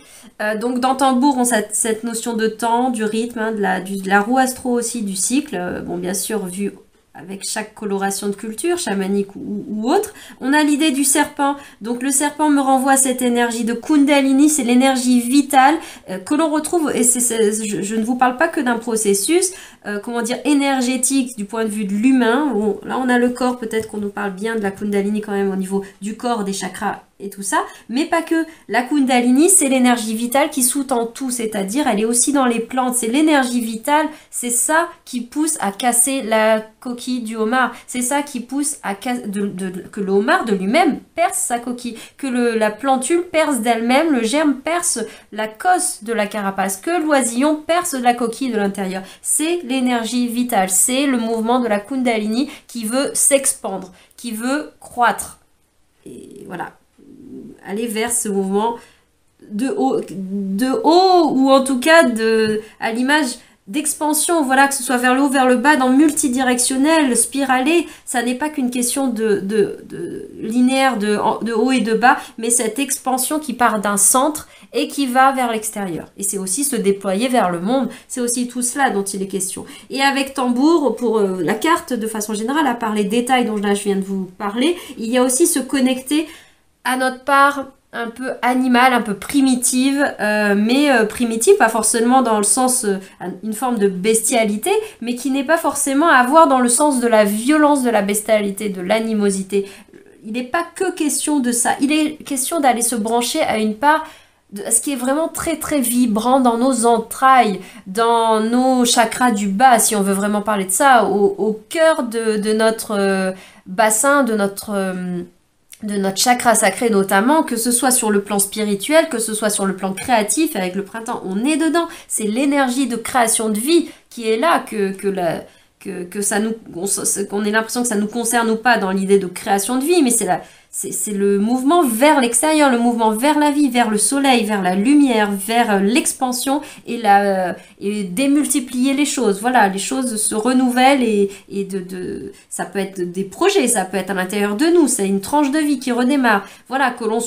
Donc, dans Tambour, on a cette notion de temps, du rythme, hein, de la roue astro aussi, du cycle. Bon, bien sûr, vu avec chaque coloration de culture, chamanique ou autre. On a l'idée du serpent. Donc le serpent me renvoie à cette énergie de Kundalini, c'est l'énergie vitale que l'on retrouve, et je ne vous parle pas que d'un processus, comment dire, énergétique du point de vue de l'humain. Bon, là on a le corps, peut-être qu'on nous parle bien de la Kundalini quand même au niveau du corps, des chakras et tout ça, mais pas que. La Kundalini, c'est l'énergie vitale qui sous-tend tout, c'est-à-dire elle est aussi dans les plantes, c'est l'énergie vitale, c'est ça qui pousse à casser la coquille du homard, c'est ça qui pousse à que le homard de lui-même perce sa coquille, que la plantule perce d'elle-même, le germe perce la cosse de la carapace, que l'oisillon perce de la coquille de l'intérieur. C'est l'énergie vitale, c'est le mouvement de la Kundalini qui veut s'expandre, qui veut croître. Et voilà, aller vers ce mouvement de haut ou en tout cas à l'image d'expansion, voilà, que ce soit vers le haut, vers le bas, dans multidirectionnel, spiralé, ça n'est pas qu'une question de linéaire, de haut et de bas, mais cette expansion qui part d'un centre et qui va vers l'extérieur. Et c'est aussi se déployer vers le monde, c'est aussi tout cela dont il est question. Et avec Tambour, pour la carte, de façon générale, à part les détails dont là je viens de vous parler, il y a aussi se connecter à notre part un peu animale, un peu primitive, mais primitive, pas forcément dans le sens, une forme de bestialité, mais qui n'est pas forcément à voir dans le sens de la violence, de la bestialité, de l'animosité. Il n'est pas que question de ça, il est question d'aller se brancher à une part de ce qui est vraiment très vibrant dans nos entrailles, dans nos chakras du bas, si on veut vraiment parler de ça, au cœur de notre bassin, de notre chakra sacré notamment, que ce soit sur le plan spirituel, que ce soit sur le plan créatif. Avec le printemps, on est dedans. C'est l'énergie de création de vie qui est là, que ça nous, qu'on ait l'impression que ça nous concerne ou pas dans l'idée de création de vie, mais c'est le mouvement vers l'extérieur, le mouvement vers la vie, vers le soleil, vers la lumière, vers l'expansion et démultiplier les choses. Voilà, les choses se renouvellent et ça peut être des projets, ça peut être à l'intérieur de nous, c'est une tranche de vie qui redémarre. Voilà, que l'on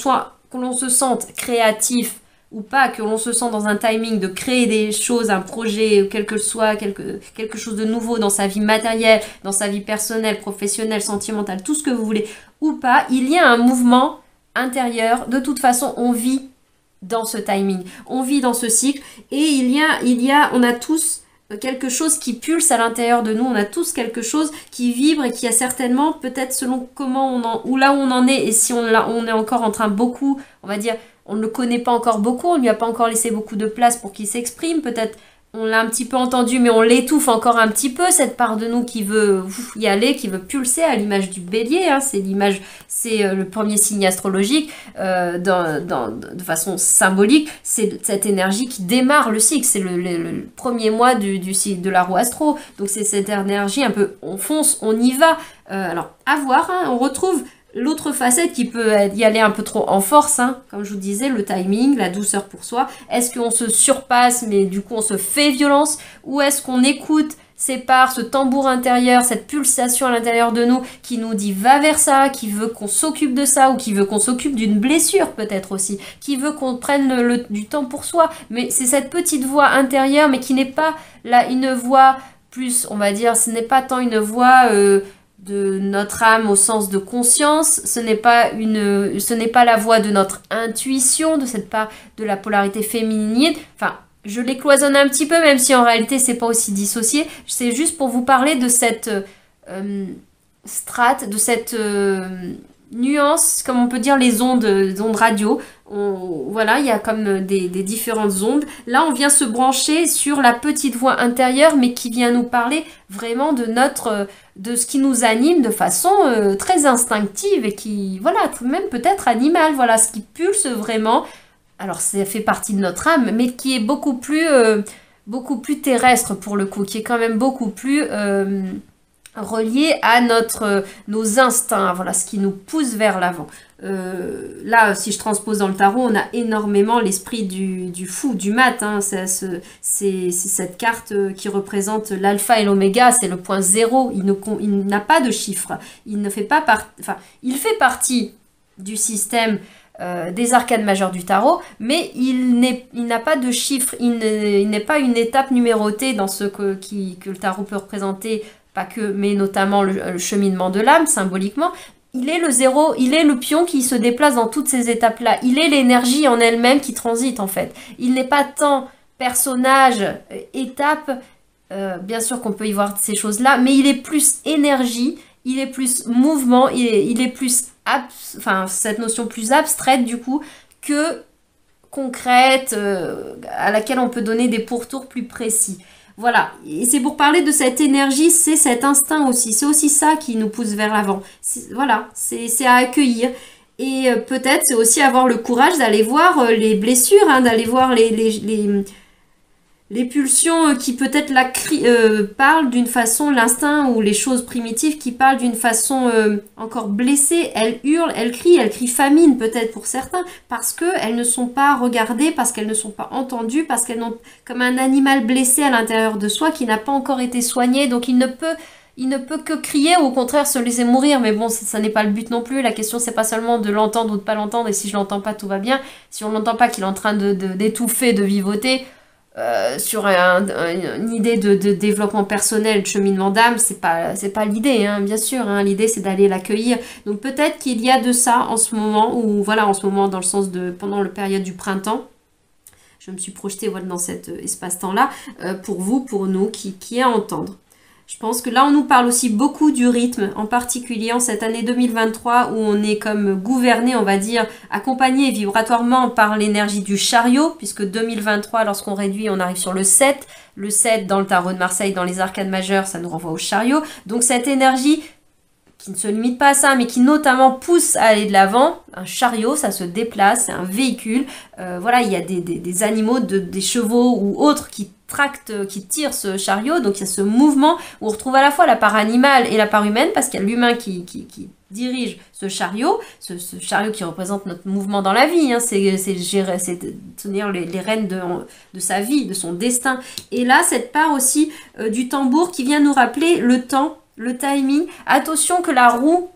se sente créatif ou pas, que l'on se sent dans un timing de créer des choses, un projet, quel que soit, quelque chose de nouveau dans sa vie matérielle, dans sa vie personnelle, professionnelle, sentimentale, tout ce que vous voulez ou pas, il y a un mouvement intérieur. De toute façon, on vit dans ce timing, on vit dans ce cycle, et on a tous quelque chose qui pulse à l'intérieur de nous, on a tous quelque chose qui vibre et qui a certainement, peut-être selon ou là où on en est, et si on est encore en train beaucoup, on va dire, on ne le connaît pas encore beaucoup, on ne lui a pas encore laissé beaucoup de place pour qu'il s'exprime, peut-être on l'a un petit peu entendu, mais on l'étouffe encore un petit peu, cette part de nous qui veut y aller, qui veut pulser, à l'image du bélier, hein, c'est le premier signe astrologique, de façon symbolique, c'est cette énergie qui démarre le cycle, c'est le premier mois du cycle de la roue astro, donc c'est cette énergie un peu, on fonce, on y va, alors à voir, hein, on retrouve l'autre facette qui peut y aller un peu trop en force, hein, comme je vous disais, le timing, la douceur pour soi. Est-ce qu'on se surpasse, mais du coup on se fait violence? Ou est-ce qu'on écoute ces parts, ce tambour intérieur, cette pulsation à l'intérieur de nous qui nous dit va vers ça, qui veut qu'on s'occupe de ça, ou qui veut qu'on s'occupe d'une blessure peut-être aussi, qui veut qu'on prenne du temps pour soi. Mais c'est cette petite voix intérieure, mais qui n'est pas là une voix plus, on va dire, ce n'est pas tant une voix de notre âme au sens de conscience, ce n'est pas la voix de notre intuition, de cette part de la polarité féminine. Enfin, je les cloisonne un petit peu, même si en réalité c'est pas aussi dissocié. C'est juste pour vous parler de cette strate, de cette nuance, comme on peut dire les ondes radio. Voilà, il y a comme des différentes ondes. Là, on vient se brancher sur la petite voix intérieure, mais qui vient nous parler vraiment de ce qui nous anime de façon très instinctive et qui, voilà, même peut-être animale, voilà, ce qui pulse vraiment. Alors, ça fait partie de notre âme, mais qui est beaucoup plus terrestre pour le coup, qui est quand même beaucoup plus relié à nos instincts, voilà, ce qui nous pousse vers l'avant. Là, si je transpose dans le tarot, on a énormément l'esprit du fou, du mat. Hein. C'est cette carte qui représente l'alpha et l'oméga, c'est le point zéro. Il n'a pas de chiffre. Il ne fait pas enfin, il fait partie du système des arcanes majeures du tarot, mais il n'a pas de chiffre. Il n'est pas une étape numérotée dans ce que le tarot peut représenter, pas que, mais notamment le cheminement de l'âme, symboliquement. Il est le zéro, il est le pion qui se déplace dans toutes ces étapes-là. Il est l'énergie en elle-même qui transite, en fait. Il n'est pas tant personnage, étape, bien sûr qu'on peut y voir ces choses-là, mais il est plus énergie, il est plus mouvement, il est plus, enfin, cette notion plus abstraite, du coup, que concrète, à laquelle on peut donner des pourtours plus précis. Voilà, et c'est pour parler de cette énergie, c'est cet instinct aussi, c'est aussi ça qui nous pousse vers l'avant. Voilà, c'est à accueillir. Et peut-être c'est aussi avoir le courage d'aller voir les blessures, hein, d'aller voir les pulsions qui peut-être parlent d'une façon, l'instinct ou les choses primitives qui parlent d'une façon encore blessée. Elles hurlent, elles crient famine peut-être pour certains, parce qu'elles ne sont pas regardées, parce qu'elles ne sont pas entendues, parce qu'elles n'ont comme un animal blessé à l'intérieur de soi qui n'a pas encore été soigné, donc il ne peut que crier ou au contraire se laisser mourir. Mais bon, ça n'est pas le but non plus. La question, c'est pas seulement de l'entendre ou de pas l'entendre, et si je l'entends pas, tout va bien. Si on l'entend pas, qu'il est en train d'étouffer, de vivoter, sur une idée de développement personnel, de cheminement d'âme, c'est pas l'idée, hein, bien sûr, hein, l'idée c'est d'aller l'accueillir. Donc peut-être qu'il y a de ça en ce moment, ou voilà, en ce moment dans le sens de pendant la période du printemps. Je me suis projetée voilà, dans cet espace-temps-là, pour vous, pour nous, qui est à entendre. Je pense que là, on nous parle aussi beaucoup du rythme, en particulier en cette année 2023 où on est comme gouverné, on va dire, accompagné vibratoirement par l'énergie du chariot, puisque 2023, lorsqu'on réduit, on arrive sur le 7. Le 7 dans le tarot de Marseille, dans les arcanes majeures, ça nous renvoie au chariot. Donc cette énergie qui ne se limite pas à ça, mais qui notamment pousse à aller de l'avant. Un chariot, ça se déplace, c'est un véhicule. Voilà, il y a des animaux, des chevaux ou autres qui tractent, qui tirent ce chariot. Donc il y a ce mouvement où on retrouve à la fois la part animale et la part humaine, parce qu'il y a l'humain qui dirige ce chariot qui représente notre mouvement dans la vie. Hein, c'est tenir les rênes de sa vie, de son destin. Et là, cette part aussi du tambour qui vient nous rappeler le temps, le timing. Attention que la roue,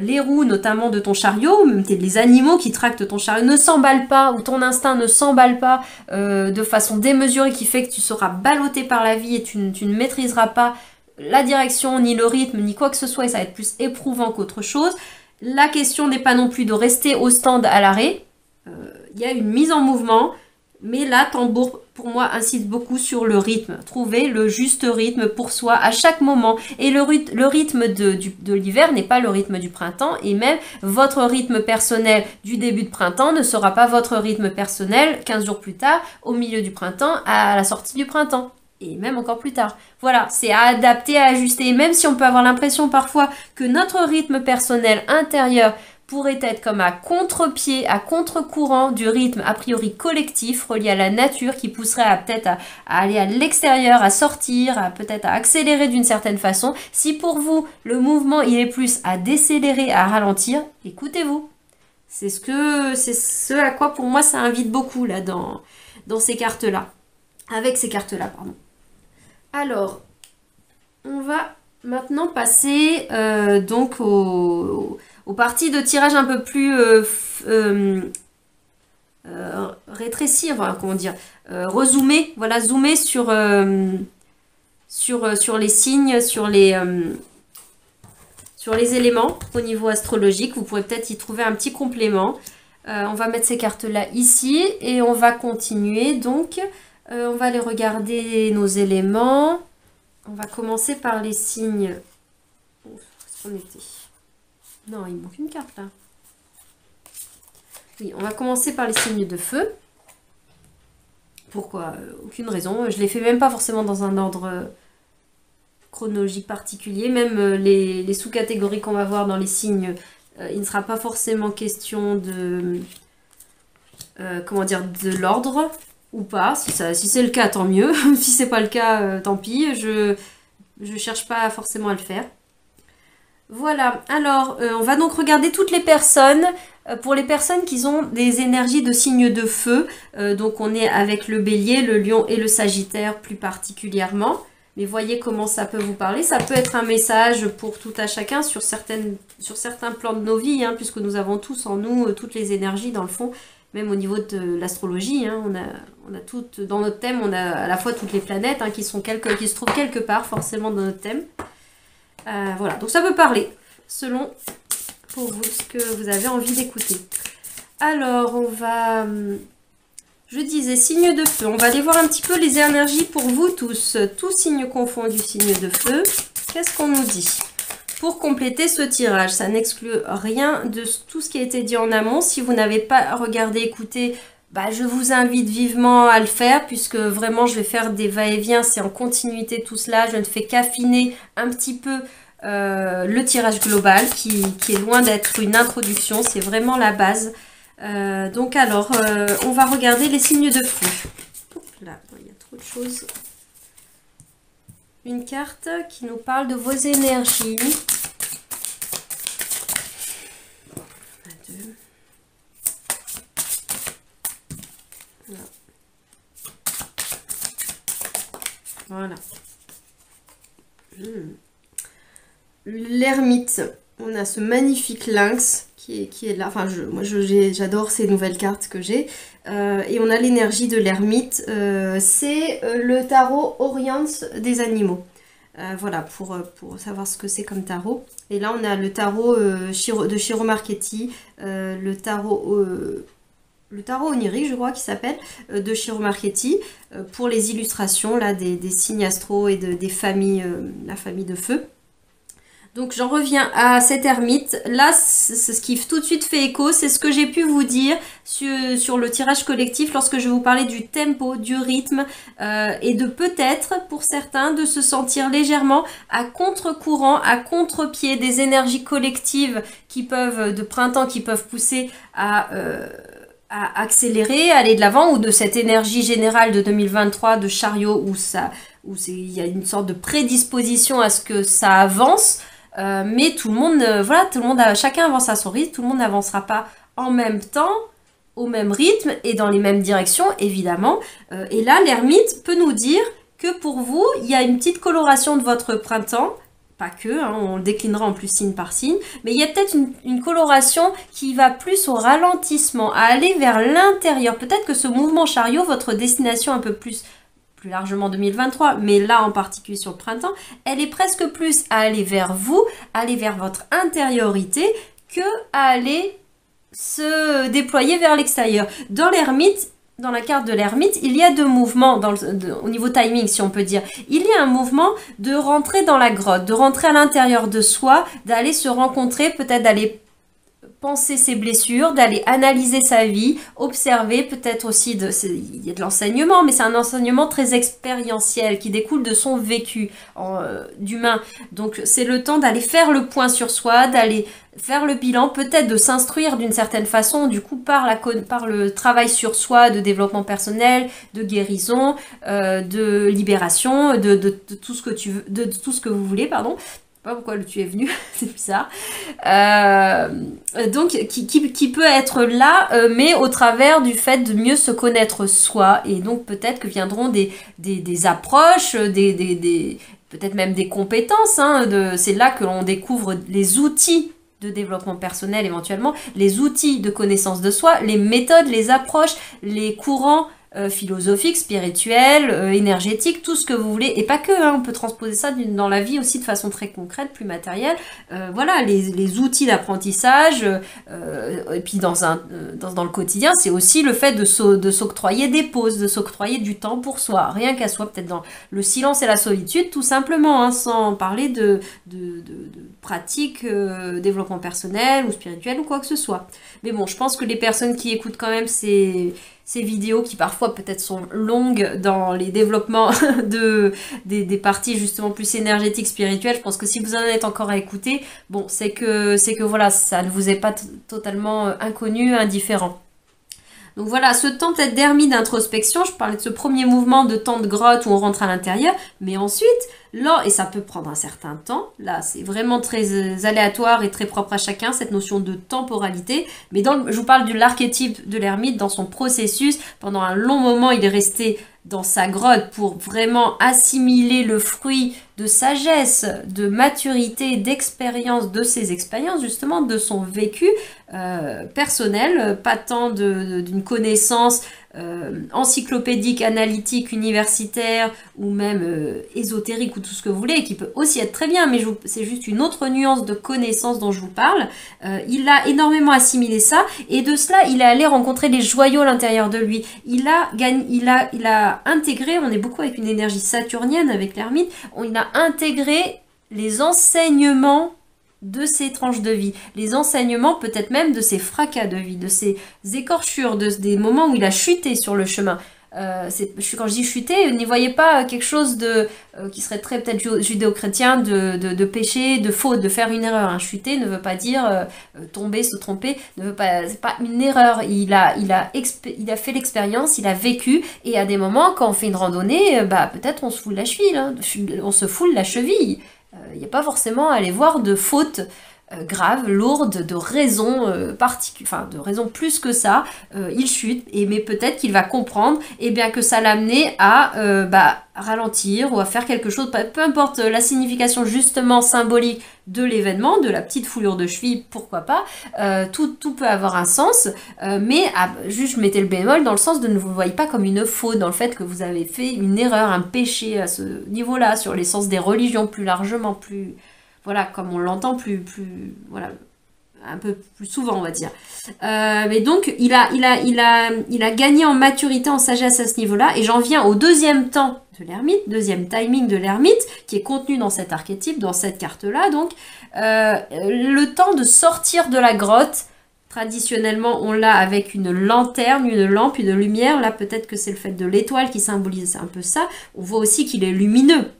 les roues notamment de ton chariot, même les animaux qui tractent ton chariot, ne s'emballent pas, ou ton instinct ne s'emballe pas de façon démesurée qui fait que tu seras ballotté par la vie et tu ne maîtriseras pas la direction, ni le rythme, ni quoi que ce soit, et ça va être plus éprouvant qu'autre chose. La question n'est pas non plus de rester au stand à l'arrêt. Il y a une mise en mouvement, mais là, tambour, pour moi, insiste beaucoup sur le rythme. Trouver le juste rythme pour soi à chaque moment. Et le rythme de l'hiver n'est pas le rythme du printemps. Et même votre rythme personnel du début de printemps ne sera pas votre rythme personnel 15 jours plus tard, au milieu du printemps, à la sortie du printemps. Et même encore plus tard. Voilà, c'est à adapter, à ajuster. Et même si on peut avoir l'impression parfois que notre rythme personnel intérieur pourrait être comme à contre-pied, à contre-courant du rythme a priori collectif relié à la nature qui pousserait peut-être à aller à l'extérieur, à sortir, peut-être à accélérer d'une certaine façon. Si pour vous, le mouvement, il est plus à décélérer, à ralentir, écoutez-vous. C'est ce à quoi pour moi ça invite beaucoup là dans ces cartes-là. Avec ces cartes-là, pardon. Alors, on va maintenant passer donc aux parties de tirage un peu plus rétrécies, enfin, comment dire, rezoomer, voilà, zoomer sur les signes, sur les éléments au niveau astrologique. Vous pourrez peut-être y trouver un petit complément. On va mettre ces cartes-là ici et on va continuer donc. On va aller regarder nos éléments. On va commencer par les signes. on était? Non, il manque une carte là. Oui, on va commencer par les signes de feu. Pourquoi? Aucune raison. Je les fais même pas forcément dans un ordre chronologique particulier. Même les sous-catégories qu'on va voir dans les signes, il ne sera pas forcément question de... comment dire, de l'ordre ou pas. Si c'est le cas, tant mieux. Si c'est pas le cas, tant pis. Je cherche pas forcément à le faire. Voilà, alors on va donc regarder toutes les personnes. Pour les personnes qui ont des énergies de signes de feu, donc on est avec le bélier, le lion et le sagittaire plus particulièrement. Mais voyez comment ça peut vous parler. Ça peut être un message pour tout à chacun sur certains plans de nos vies, hein, puisque nous avons tous en nous toutes les énergies dans le fond. Même au niveau de l'astrologie, hein, on a toutes, dans notre thème, on a à la fois toutes les planètes hein, qui se trouvent quelque part forcément dans notre thème. Voilà, donc ça peut parler selon pour vous ce que vous avez envie d'écouter. Alors, on va, je disais, signe de feu. On va aller voir un petit peu les énergies pour vous tous signes confondus, signe de feu. Qu'est-ce qu'on nous dit? Pour compléter ce tirage, ça n'exclut rien de tout ce qui a été dit en amont. Si vous n'avez pas regardé, écouté, bah, je vous invite vivement à le faire puisque vraiment je vais faire des va-et-vient. C'est en continuité tout cela. Je ne fais qu'affiner un petit peu le tirage global qui est loin d'être une introduction. C'est vraiment la base. Donc alors, on va regarder les signes de feu. Là, il y a trop de choses. Une carte qui nous parle de vos énergies. Voilà. L'ermite. On a ce magnifique lynx qui est là. Enfin, moi, j'adore ces nouvelles cartes que j'ai. Et on a l'énergie de l'ermite. C'est le tarot Orient des animaux. Voilà, pour savoir ce que c'est comme tarot. Et là, on a le tarot de Chiro Marchetti, le tarot onirique, je crois, qui s'appelle, de Chiro Marchetti, pour les illustrations là, des signes astro et des familles, la famille de feu. Donc j'en reviens à cette ermite. Là, c'est ce qui tout de suite fait écho, c'est ce que j'ai pu vous dire sur le tirage collectif lorsque je vous parlais du tempo, du rythme et de peut-être, pour certains, de se sentir légèrement à contre-courant, à contre-pied des énergies collectives de printemps qui peuvent pousser à accélérer, aller de l'avant, ou de cette énergie générale de 2023 de chariot où il y a une sorte de prédisposition à ce que ça avance. Mais tout le monde, chacun avance à son rythme, tout le monde n'avancera pas en même temps, au même rythme et dans les mêmes directions, évidemment. Et là, l'ermite peut nous dire que pour vous, il y a une petite coloration de votre printemps, pas que, hein, on le déclinera en plus signe par signe, mais il y a peut-être une coloration qui va plus au ralentissement, à aller vers l'intérieur. Peut-être que ce mouvement chariot, votre destination un peu plus largement 2023, mais là en particulier sur le printemps, elle est presque plus à aller vers vous, aller vers votre intériorité, que à aller se déployer vers l'extérieur. Dans l'ermite, dans la carte de l'ermite, il y a deux mouvements au niveau timing, si on peut dire. Il y a un mouvement de rentrer dans la grotte, de rentrer à l'intérieur de soi, d'aller se rencontrer, peut-être d'aller penser ses blessures, d'aller analyser sa vie, observer, peut-être aussi, il y a de l'enseignement, mais c'est un enseignement très expérientiel qui découle de son vécu d'humain. Donc c'est le temps d'aller faire le point sur soi, d'aller faire le bilan, peut-être de s'instruire d'une certaine façon, du coup par le travail sur soi, de développement personnel, de guérison, de libération, de tout ce que de tout ce que vous voulez, pardon. Pas pourquoi tu es venu, c'est bizarre. Donc, qui peut être là, mais au travers du fait de mieux se connaître soi. Et donc, peut-être que viendront des approches, peut-être même des compétences. Hein, c'est là que l'on découvre les outils de développement personnel éventuellement, les outils de connaissance de soi, les méthodes, les approches, les courants philosophique, spirituel, énergétique, tout ce que vous voulez, et pas que, hein, on peut transposer ça dans la vie aussi de façon très concrète, plus matérielle. Voilà, les outils d'apprentissage, et puis dans le quotidien, c'est aussi le fait de s'octroyer des pauses, de s'octroyer du temps pour soi, rien qu'à soi, peut-être dans le silence et la solitude, tout simplement, hein, sans parler de pratiques, développement personnel ou spirituel ou quoi que ce soit. Mais bon, je pense que les personnes qui écoutent quand même ces vidéos qui parfois peut-être sont longues dans les développements des parties justement plus énergétiques, spirituelles, je pense que si vous en êtes encore à écouter, bon, c'est que voilà, ça ne vous est pas totalement inconnu, indifférent. Donc voilà, ce temps peut-être d'ermite, d'introspection, je parlais de ce premier mouvement de temps de grotte où on rentre à l'intérieur, mais ensuite, là, et ça peut prendre un certain temps, là c'est vraiment très aléatoire et très propre à chacun, cette notion de temporalité, mais je vous parle de l'archétype de l'ermite, dans son processus, pendant un long moment il est resté dans sa grotte pour vraiment assimiler le fruit de sagesse, de maturité, d'expérience, de ses expériences, justement, de son vécu personnel, pas tant d'une connaissance encyclopédique, analytique, universitaire, ou même ésotérique, ou tout ce que vous voulez, qui peut aussi être très bien, mais c'est juste une autre nuance de connaissance dont je vous parle. Il a énormément assimilé ça, et de cela, il est allé rencontrer les joyaux à l'intérieur de lui. Il a intégré, on est beaucoup avec une énergie saturnienne avec l'ermite, il a intégré les enseignements de ses tranches de vie, les enseignements peut-être même de ses fracas de vie, de ses écorchures, des moments où il a chuté sur le chemin. Quand je dis chuter, n'y voyez pas quelque chose qui serait très peut-être judéo-chrétien de péché, de faute, de faire une erreur. Hein. Chuter ne veut pas dire tomber, se tromper, c'est pas une erreur. Il a fait l'expérience, il a vécu, et à des moments, quand on fait une randonnée, peut-être on se foule la cheville, hein, on se foule la cheville. Il n'y a pas forcément à aller voir de fautes graves, lourdes, de raisons de raisons plus que ça. Il chute, mais peut-être qu'il va comprendre que ça l'a amené à ralentir ou à faire quelque chose, peu importe la signification justement symbolique de l'événement, de la petite foulure de cheville, pourquoi pas, tout peut avoir un sens, mais juste je mettais le bémol dans le sens de ne vous voyez pas comme une faute, dans le fait que vous avez fait une erreur, un péché à ce niveau-là, sur l'essence des religions plus largement, plus, voilà, comme on l'entend voilà, un peu plus souvent, on va dire. Mais donc, il a gagné en maturité, en sagesse à ce niveau-là, et j'en viens au deuxième temps de l'ermite, deuxième timing de l'ermite, qui est contenu dans cet archétype, dans cette carte-là, donc, le temps de sortir de la grotte. Traditionnellement, on l'a avec une lanterne, une lampe, une lumière. Là, peut-être que c'est le fait de l'étoile qui symbolise un peu ça. On voit aussi qu'il est lumineux.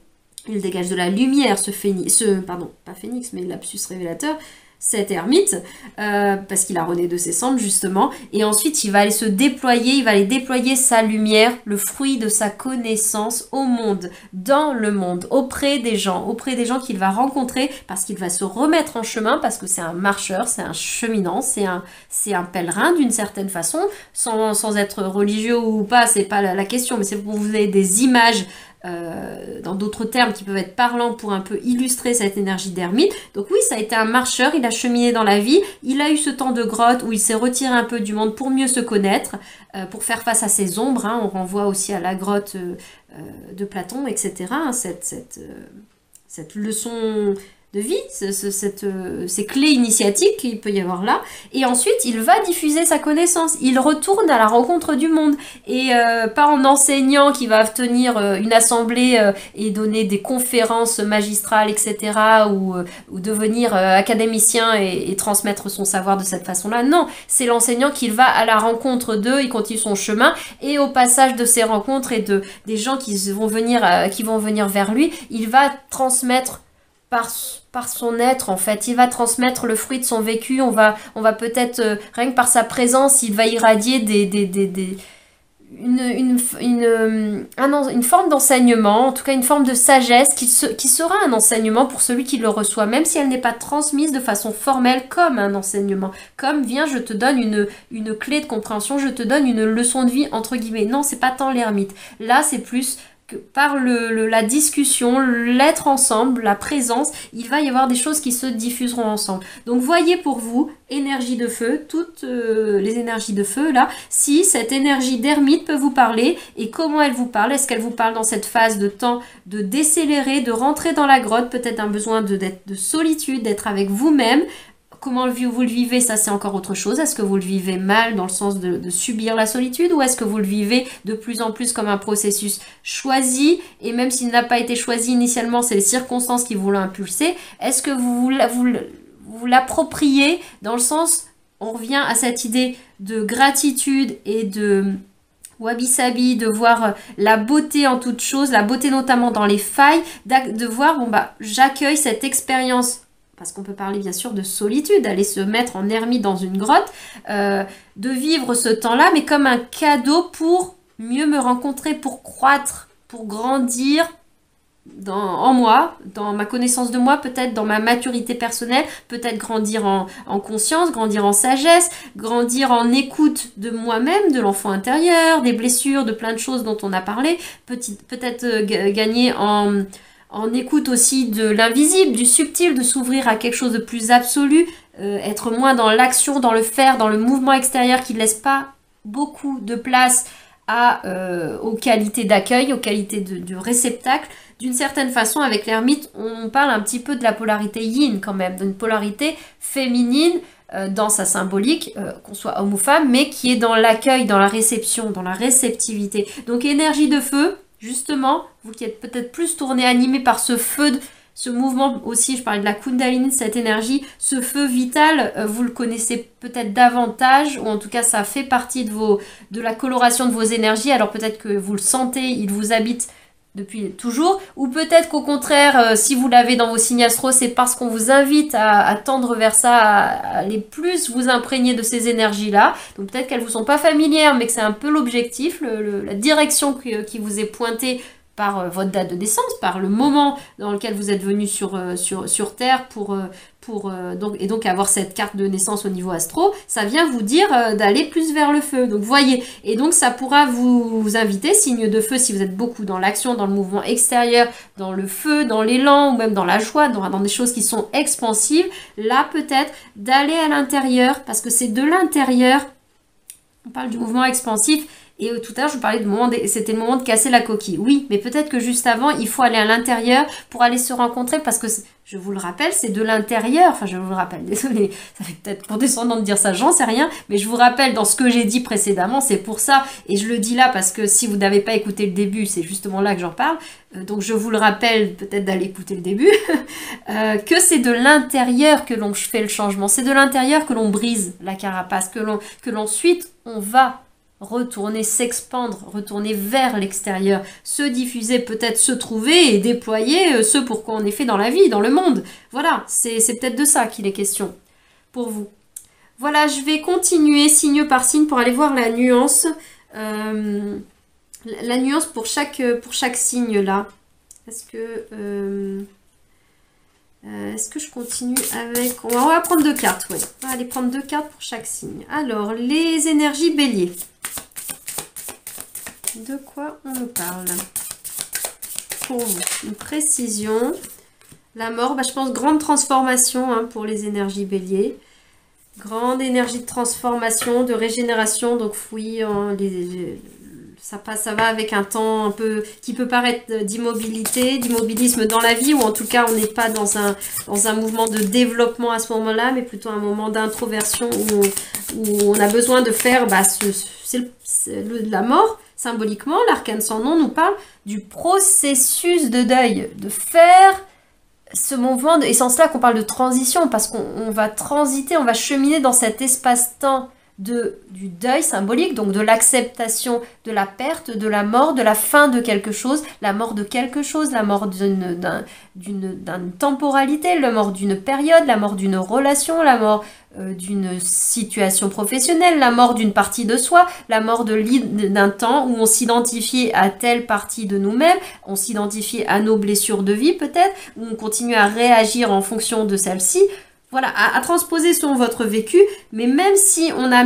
Il dégage de la lumière, pas phénix, mais lapsus révélateur, cet ermite, parce qu'il a rené de ses cendres, justement. Et ensuite, il va aller se déployer, il va aller déployer sa lumière, le fruit de sa connaissance au monde, dans le monde, auprès des gens qu'il va rencontrer, parce qu'il va se remettre en chemin, parce que c'est un marcheur, c'est un cheminant, c'est un pèlerin d'une certaine façon, sans être religieux ou pas, c'est pas la question, mais c'est pour que vous ayez des images dans d'autres termes qui peuvent être parlants pour un peu illustrer cette énergie d'ermite. Donc oui, ça a été un marcheur, il a cheminé dans la vie, il a eu ce temps de grotte où il s'est retiré un peu du monde pour mieux se connaître, pour faire face à ses ombres, hein. On renvoie aussi à la grotte de Platon, etc. Hein, cette leçon de vie, ces clés initiatiques qu'il peut y avoir là, et ensuite il va diffuser sa connaissance, il retourne à la rencontre du monde, et pas en enseignant qui va tenir une assemblée et donner des conférences magistrales, etc., ou devenir académicien et transmettre son savoir de cette façon-là, non, c'est l'enseignant qui va à la rencontre d'eux, il continue son chemin, et au passage de ces rencontres et des gens qui vont venir vers lui, il va transmettre par son être, en fait, il va transmettre le fruit de son vécu, on va peut-être, rien que par sa présence, il va irradier une forme d'enseignement, en tout cas une forme de sagesse qui sera un enseignement pour celui qui le reçoit, même si elle n'est pas transmise de façon formelle comme un enseignement, comme viens, je te donne une clé de compréhension, je te donne une leçon de vie, entre guillemets. Non, c'est pas tant l'ermite. Là, c'est plus par la discussion, l'être ensemble, la présence, il va y avoir des choses qui se diffuseront ensemble. Donc voyez pour vous, énergie de feu, toutes les énergies de feu là, si cette énergie d'ermite peut vous parler et comment elle vous parle. Est-ce qu'elle vous parle dans cette phase de temps de décélérer, de rentrer dans la grotte, peut-être un besoin de solitude, d'être avec vous-même. Comment vous le vivez, ça c'est encore autre chose. Est-ce que vous le vivez mal dans le sens de subir la solitude ou est-ce que vous le vivez de plus en plus comme un processus choisi et même s'il n'a pas été choisi initialement, c'est les circonstances qui vous l'ont impulsé. Est-ce que vous l'appropriez dans le sens, on revient à cette idée de gratitude et de wabi-sabi, de voir la beauté en toute chose, la beauté notamment dans les failles, de voir, bon bah j'accueille cette expérience. Parce qu'on peut parler bien sûr de solitude, aller se mettre en ermite dans une grotte, de vivre ce temps-là, mais comme un cadeau pour mieux me rencontrer, pour croître, pour grandir en moi, dans ma connaissance de moi, peut-être dans ma maturité personnelle, peut-être grandir en conscience, grandir en sagesse, grandir en écoute de moi-même, de l'enfant intérieur, des blessures, de plein de choses dont on a parlé, peut-être gagner en écoute aussi de l'invisible, du subtil, de s'ouvrir à quelque chose de plus absolu, être moins dans l'action, dans le faire, dans le mouvement extérieur qui ne laisse pas beaucoup de place aux qualités d'accueil, aux qualités de réceptacle. D'une certaine façon, avec l'ermite, on parle un petit peu de la polarité yin quand même, d'une polarité féminine dans sa symbolique, qu'on soit homme ou femme, mais qui est dans l'accueil, dans la réception, dans la réceptivité. Donc énergie de feu, justement, vous qui êtes peut-être plus tourné, animé par ce feu, ce mouvement aussi, je parlais de la Kundalini, cette énergie, ce feu vital, vous le connaissez peut-être davantage, ou en tout cas ça fait partie de la coloration de vos énergies, alors peut-être que vous le sentez, il vous habite depuis toujours, ou peut-être qu'au contraire, si vous l'avez dans vos signes astro, c'est parce qu'on vous invite à tendre vers ça, à aller plus vous imprégner de ces énergies-là. Donc peut-être qu'elles vous sont pas familières, mais que c'est un peu l'objectif, la direction qui vous est pointée par votre date de naissance, par le moment dans lequel vous êtes venu sur Terre donc avoir cette carte de naissance au niveau astro, ça vient vous dire d'aller plus vers le feu. Donc voyez, et donc ça pourra vous inviter, signe de feu, si vous êtes beaucoup dans l'action, dans le mouvement extérieur, dans le feu, dans l'élan, ou même dans la joie, dans des choses qui sont expansives, là peut-être d'aller à l'intérieur, parce que c'est de l'intérieur, on parle du mouvement expansif. Et tout à l'heure, je vous parlais c'était le moment de casser la coquille. Oui, mais peut-être que juste avant, il faut aller à l'intérieur pour aller se rencontrer parce que, je vous le rappelle, c'est de l'intérieur. Enfin, je vous le rappelle, désolé, ça fait peut-être condescendant de dire ça, j'en sais rien. Mais je vous rappelle, dans ce que j'ai dit précédemment, c'est pour ça. Et je le dis là parce que si vous n'avez pas écouté le début, c'est justement là que j'en parle. Donc, je vous le rappelle, peut-être d'aller écouter le début, que c'est de l'intérieur que l'on fait le changement. C'est de l'intérieur que l'on brise la carapace, que l'ensuite, on va retourner s'expandre, retourner vers l'extérieur, se diffuser, peut-être se trouver et déployer ce pour quoi on est fait dans la vie, dans le monde. Voilà, c'est peut-être de ça qu'il est question pour vous. Voilà, je vais continuer signe par signe pour aller voir la nuance. La nuance pour chaque signe là. Est-ce que je continue avec... On va prendre 2 cartes, oui. On va aller prendre 2 cartes pour chaque signe. Alors, les énergies bélier. De quoi on nous parle? Pour vous, une précision. La mort, je pense grande transformation pour les énergies bélier. Grande énergie de transformation, de régénération. Donc oui, ça va avec un temps un peu qui peut paraître d'immobilisme dans la vie, ou en tout cas on n'est pas dans un mouvement de développement à ce moment-là, mais plutôt un moment d'introversion où on a besoin de faire la mort. Symboliquement, l'arcane sans nom nous parle du processus de deuil, de faire ce mouvement, et c'est en cela qu'on parle de transition, parce qu'on va transiter, on va cheminer dans cet espace-temps du deuil symbolique, donc de l'acceptation de la perte, de la mort, de la fin de quelque chose, la mort de quelque chose, la mort d'une temporalité, la mort d'une période, la mort d'une relation, la mort d'une situation professionnelle, la mort d'une partie de soi, la mort d'un temps où on s'identifiait à telle partie de nous-mêmes, on s'identifiait à nos blessures de vie peut-être, où on continue à réagir en fonction de celles-ci. Voilà, à transposer selon votre vécu, mais même si on a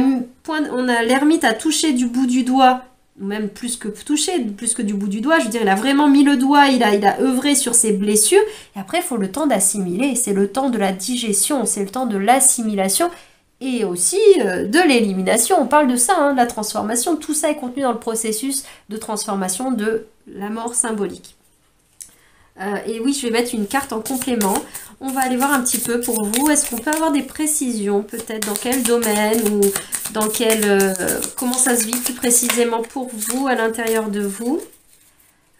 l'ermite à toucher du bout du doigt même plus que touché, plus que du bout du doigt. Je veux dire, il a vraiment mis le doigt, il a œuvré sur ses blessures. Et après, il faut le temps d'assimiler. C'est le temps de la digestion, c'est le temps de l'assimilation et aussi de l'élimination. On parle de ça, hein, de la transformation. Tout ça est contenu dans le processus de transformation de la mort symbolique. Et oui, je vais mettre une carte en complément. On va aller voir un petit peu pour vous. Est-ce qu'on peut avoir des précisions, peut-être dans quel domaine ou dans quel... comment ça se vit plus précisément pour vous, à l'intérieur de vous,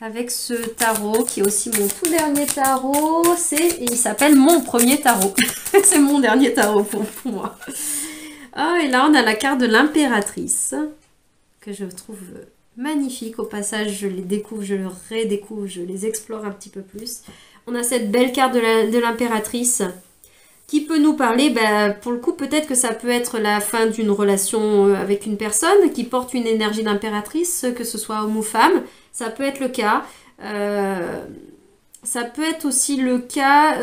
avec ce tarot qui est aussi mon tout dernier tarot. Il s'appelle mon premier tarot. C'est mon dernier tarot pour moi. Ah, et là, on a la carte de l'impératrice, que je trouve magnifique. Au passage, je les découvre, je les redécouvre, je les explore un petit peu plus. On a cette belle carte de l'impératrice qui peut nous parler, pour le coup, peut-être que ça peut être la fin d'une relation avec une personne qui porte une énergie d'impératrice, que ce soit homme ou femme. Ça peut être le cas. Ça peut être aussi le cas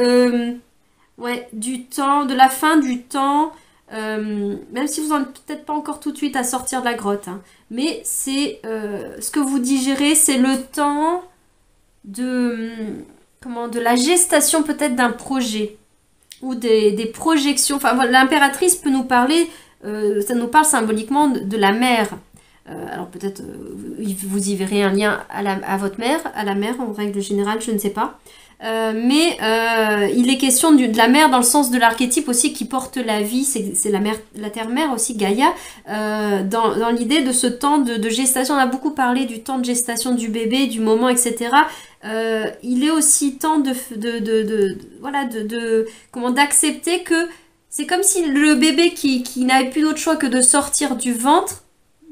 du temps, de la fin du temps, même si vous n'en êtes peut-être pas encore tout de suite à sortir de la grotte. Hein. Mais c'est ce que vous digérez, c'est le temps de la gestation peut-être d'un projet ou des projections. Enfin, voilà, l'impératrice peut nous parler, ça nous parle symboliquement de la mer. Alors peut-être vous y verrez un lien à votre mère, à la mer en règle générale, je ne sais pas. Mais il est question de la mer dans le sens de l'archétype aussi qui porte la vie, c'est la terre-mère aussi, Gaïa, dans l'idée de ce temps de gestation. On a beaucoup parlé du temps de gestation du bébé, du moment, etc. Il est aussi temps d'accepter que c'est comme si le bébé qui n'avait plus d'autre choix que de sortir du ventre.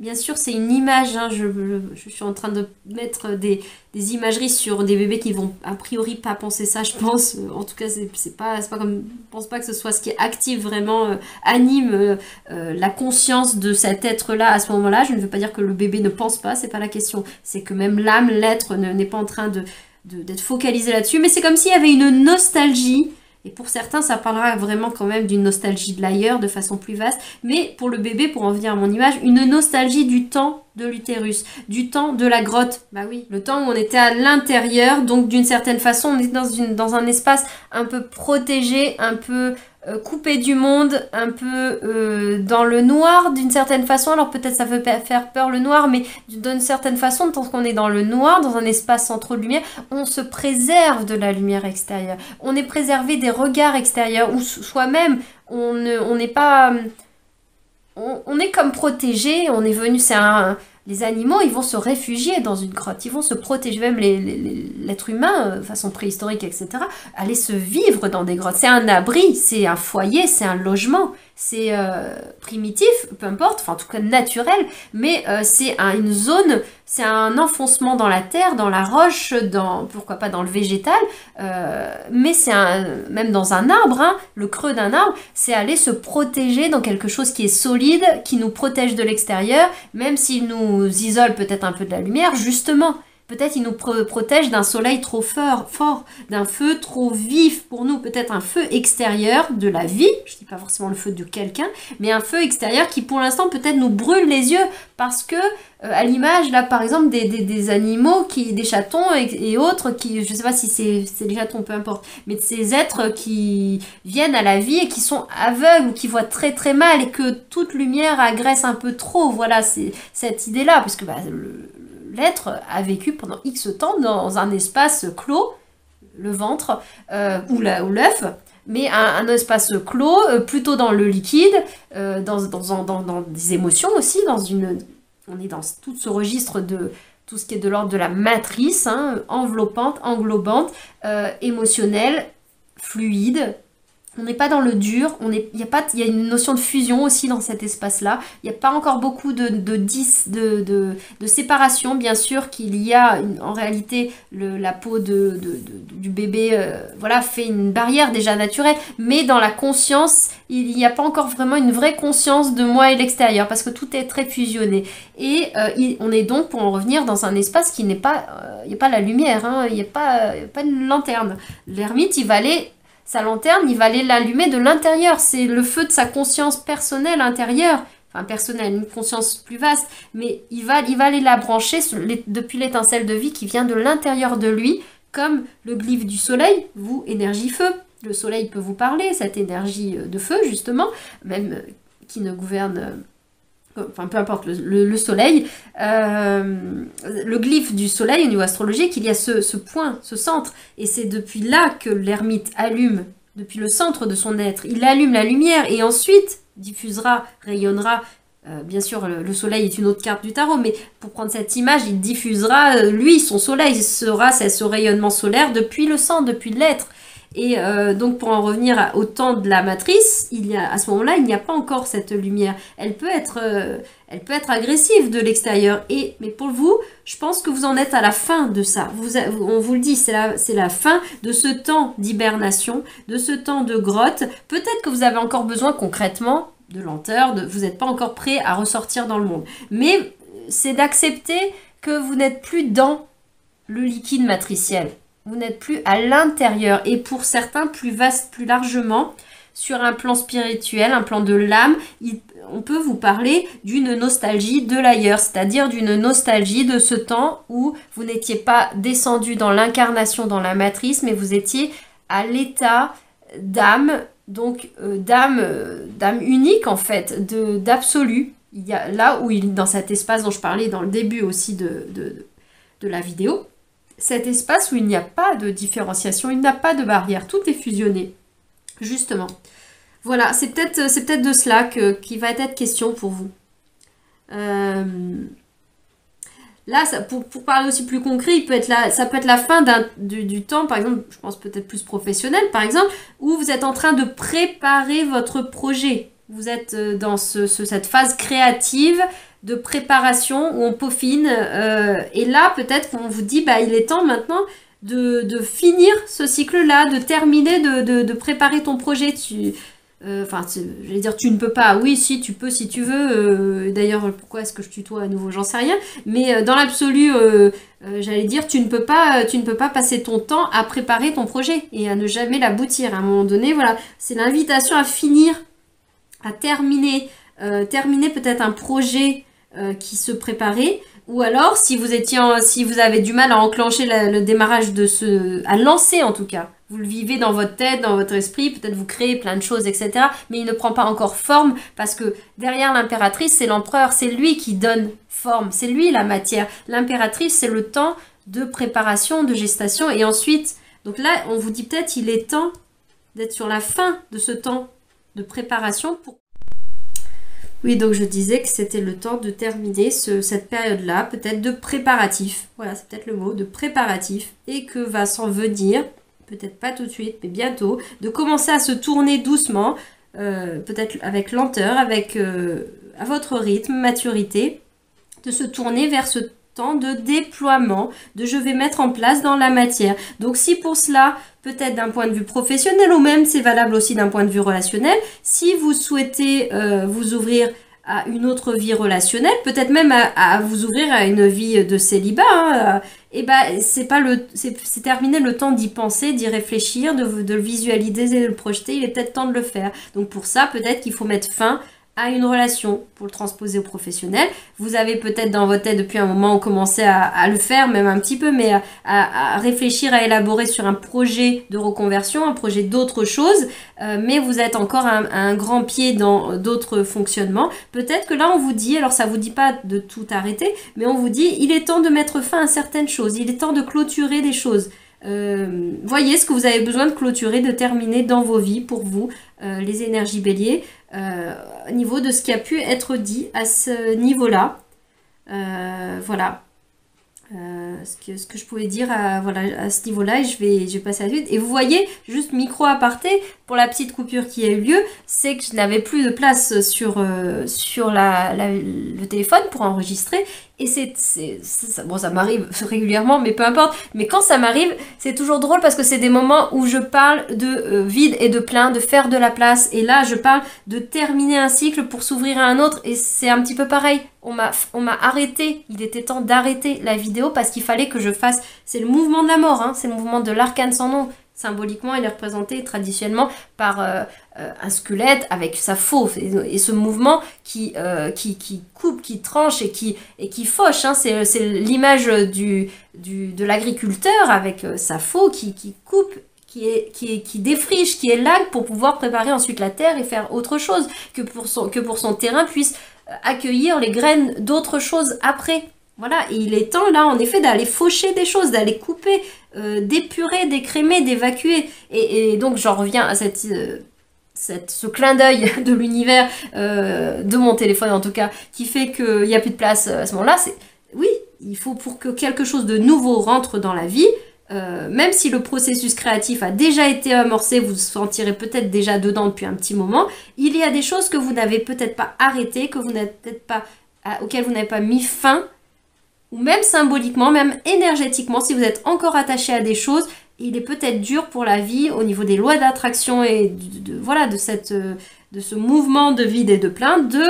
Bien sûr, c'est une image, hein, je suis en train de mettre des imageries sur des bébés qui vont a priori pas penser ça, je pense. En tout cas, c'est pas comme, je pense pas que ce soit ce qui active vraiment, anime la conscience de cet être-là à ce moment-là. Je ne veux pas dire que le bébé ne pense pas, c'est pas la question. C'est que même l'âme, l'être n'est pas en train d'être focalisé là-dessus. Mais c'est comme s'il y avait une nostalgie. Et pour certains, ça parlera vraiment quand même d'une nostalgie de l'ailleurs, de façon plus vaste. Mais pour le bébé, pour en venir à mon image, une nostalgie du temps de l'utérus, du temps de la grotte. Bah oui, le temps où on était à l'intérieur, donc d'une certaine façon, on est dans un espace un peu protégé, un peu coupé du monde, un peu dans le noir d'une certaine façon. Alors peut-être ça peut faire peur le noir, mais d'une certaine façon, tant qu'on est dans le noir, dans un espace sans trop de lumière, on se préserve de la lumière extérieure. On est préservé des regards extérieurs, ou soi-même, on n'est pas... On est comme protégé, on est venu, les animaux, ils vont se réfugier dans une grotte, ils vont se protéger, même l'être humain, de façon préhistorique, etc., aller se vivre dans des grottes. C'est un abri, c'est un foyer, c'est un logement, c'est primitif, peu importe, enfin en tout cas naturel, mais c'est une zone, c'est un enfoncement dans la terre, dans la roche, pourquoi pas dans le végétal, mais c'est même dans un arbre, hein, le creux d'un arbre, c'est aller se protéger dans quelque chose qui est solide, qui nous protège de l'extérieur, même s'il nous isole peut-être un peu de la lumière, justement. Peut-être il nous protège d'un soleil trop fort, d'un feu trop vif pour nous. Peut-être un feu extérieur de la vie, je ne dis pas forcément le feu de quelqu'un, mais un feu extérieur qui pour l'instant peut-être nous brûle les yeux parce que, à l'image là par exemple des animaux, des chatons et autres, je ne sais pas si c'est les chatons, peu importe, mais de ces êtres qui viennent à la vie et qui sont aveugles ou qui voient très très mal et que toute lumière agresse un peu trop. Voilà, c'est cette idée-là, parce que l'être a vécu pendant X temps dans un espace clos, le ventre ou l'œuf, mais un espace clos, plutôt dans le liquide, dans des émotions aussi, on est dans tout ce registre de tout ce qui est de l'ordre de la matrice, hein, englobante, émotionnelle, fluide. On n'est pas dans le dur, il y a une notion de fusion aussi dans cet espace-là. Il n'y a pas encore beaucoup de séparation, bien sûr qu'il y a en réalité la peau du bébé fait une barrière déjà naturelle, mais dans la conscience, il n'y a pas encore vraiment une vraie conscience de moi et l'extérieur, parce que tout est très fusionné. Et on est donc, pour en revenir, dans un espace qui n'est pas... il n'y a pas la lumière, hein, il n'y a pas une lanterne. L'ermite, sa lanterne, il va aller l'allumer de l'intérieur. C'est le feu de sa conscience personnelle intérieure enfin personnelle, une conscience plus vaste, mais il va aller la brancher depuis l'étincelle de vie qui vient de l'intérieur de lui, comme le glyphe du soleil, vous, énergie feu. Le soleil peut vous parler, cette énergie de feu, justement, même qui ne gouverne... Enfin, peu importe, le soleil, le glyphe du soleil au niveau astrologique, il y a ce point, ce centre. Et c'est depuis là que l'ermite allume, depuis le centre de son être, il allume la lumière et ensuite diffusera, rayonnera. Bien sûr, le soleil est une autre carte du tarot, mais pour prendre cette image, il diffusera, lui, son soleil sera ce rayonnement solaire depuis le centre, depuis l'être. Et donc pour en revenir au temps de la matrice, à ce moment-là, il n'y a pas encore cette lumière. Elle peut être agressive de l'extérieur. Mais pour vous, je pense que vous en êtes à la fin de ça. On vous le dit, c'est la fin de ce temps d'hibernation, de ce temps de grotte. Peut-être que vous avez encore besoin concrètement de lenteur, vous n'êtes pas encore prêt à ressortir dans le monde. Mais c'est d'accepter que vous n'êtes plus dans le liquide matriciel. Vous n'êtes plus à l'intérieur et pour certains plus vaste, plus largement, sur un plan spirituel, un plan de l'âme, on peut vous parler d'une nostalgie de l'ailleurs, c'est-à-dire d'une nostalgie de ce temps où vous n'étiez pas descendu dans l'incarnation, dans la matrice, mais vous étiez à l'état d'âme, donc d'âme unique en fait, d'absolu. Il y a là où dans cet espace dont je parlais dans le début aussi de la vidéo, cet espace où il n'y a pas de différenciation, il n'y a pas de barrière, tout est fusionné, justement. Voilà, c'est peut-être de cela qui va être question pour vous. Là, pour parler aussi plus concret, ça peut être la fin du temps, par exemple, je pense peut-être plus professionnel, par exemple, où vous êtes en train de préparer votre projet. Vous êtes dans cette phase créative, de préparation où on peaufine et là peut-être qu'on vous dit il est temps maintenant de finir ce cycle-là, de terminer, de préparer ton projet. J'allais dire tu ne peux pas, oui si tu peux si tu veux, d'ailleurs pourquoi est-ce que je tutoie à nouveau, j'en sais rien, mais dans l'absolu j'allais dire tu ne peux pas passer ton temps à préparer ton projet et à ne jamais l'aboutir. À un moment donné, voilà, c'est l'invitation à finir, à terminer peut-être un projet qui se préparait, ou alors si vous avez du mal à enclencher le démarrage à lancer en tout cas, vous le vivez dans votre tête, dans votre esprit, peut-être vous créez plein de choses, etc. Mais il ne prend pas encore forme parce que derrière l'impératrice, c'est l'empereur, c'est lui qui donne forme, c'est lui la matière. L'impératrice, c'est le temps de préparation, de gestation, et ensuite, donc là, on vous dit peut-être il est temps d'être sur la fin de ce temps de préparation pour... Oui, donc je disais que c'était le temps de terminer cette période-là, peut-être de préparatif. Voilà, c'est peut-être le mot, de préparatif. Et que va s'en venir, peut-être pas tout de suite, mais bientôt, de commencer à se tourner doucement, peut-être avec lenteur, à votre rythme, maturité, de se tourner vers ce temps de déploiement, de je vais mettre en place dans la matière. Donc si pour cela, peut-être d'un point de vue professionnel ou même c'est valable aussi d'un point de vue relationnel, si vous souhaitez vous ouvrir à une autre vie relationnelle, peut-être même à vous ouvrir à une vie de célibat, hein, c'est terminé le temps d'y penser, d'y réfléchir, de le visualiser, de le projeter, il est peut-être temps de le faire. Donc pour ça, peut-être qu'il faut mettre fin à une relation pour le transposer au professionnel. Vous avez peut-être dans votre tête depuis un moment commencé à le faire, même un petit peu, mais à réfléchir, à élaborer sur un projet de reconversion, un projet d'autre chose, mais vous êtes encore un grand pied dans d'autres fonctionnements. Peut-être que là on vous dit, alors ça vous dit pas de tout arrêter, mais on vous dit il est temps de mettre fin à certaines choses, il est temps de clôturer des choses. Voyez ce que vous avez besoin de clôturer, de terminer dans vos vies pour vous, les énergies béliers, au niveau de ce qui a pu être dit à ce niveau-là. Voilà. Ce que je pouvais dire à ce niveau-là, et je vais passer à la suite. Et vous voyez, juste micro aparté, pour la petite coupure qui a eu lieu, c'est que je n'avais plus de place sur le téléphone pour enregistrer. Et ça m'arrive régulièrement, mais peu importe. Mais quand ça m'arrive, c'est toujours drôle parce que c'est des moments où je parle de vide et de plein, de faire de la place. Et là, je parle de terminer un cycle pour s'ouvrir à un autre. Et c'est un petit peu pareil. On m'a arrêté. Il était temps d'arrêter la vidéo parce qu'il fallait que je fasse... C'est le mouvement de la mort, hein. C'est le mouvement de l'arcane sans nom. Symboliquement, il est représenté traditionnellement par un squelette avec sa fauve et ce mouvement qui coupe, qui tranche et qui fauche. Hein. C'est l'image de l'agriculteur avec sa faux qui coupe, qui défriche, qui élague pour pouvoir préparer ensuite la terre et faire autre chose, que pour son terrain puisse accueillir les graines d'autres choses après. Voilà, et il est temps là en effet d'aller faucher des choses, d'aller couper, d'épurer, d'écrémer, d'évacuer. Et donc j'en reviens à ce clin d'œil de l'univers, de mon téléphone en tout cas, qui fait qu'il n'y a plus de place à ce moment-là. Oui, il faut pour que quelque chose de nouveau rentre dans la vie, même si le processus créatif a déjà été amorcé, vous vous sentirez peut-être déjà dedans depuis un petit moment, il y a des choses que vous n'avez peut-être pas arrêtées, auxquelles vous n'avez pas mis fin, ou même symboliquement, même énergétiquement, si vous êtes encore attaché à des choses, il est peut-être dur pour la vie au niveau des lois d'attraction et de ce mouvement de vide et de plein, de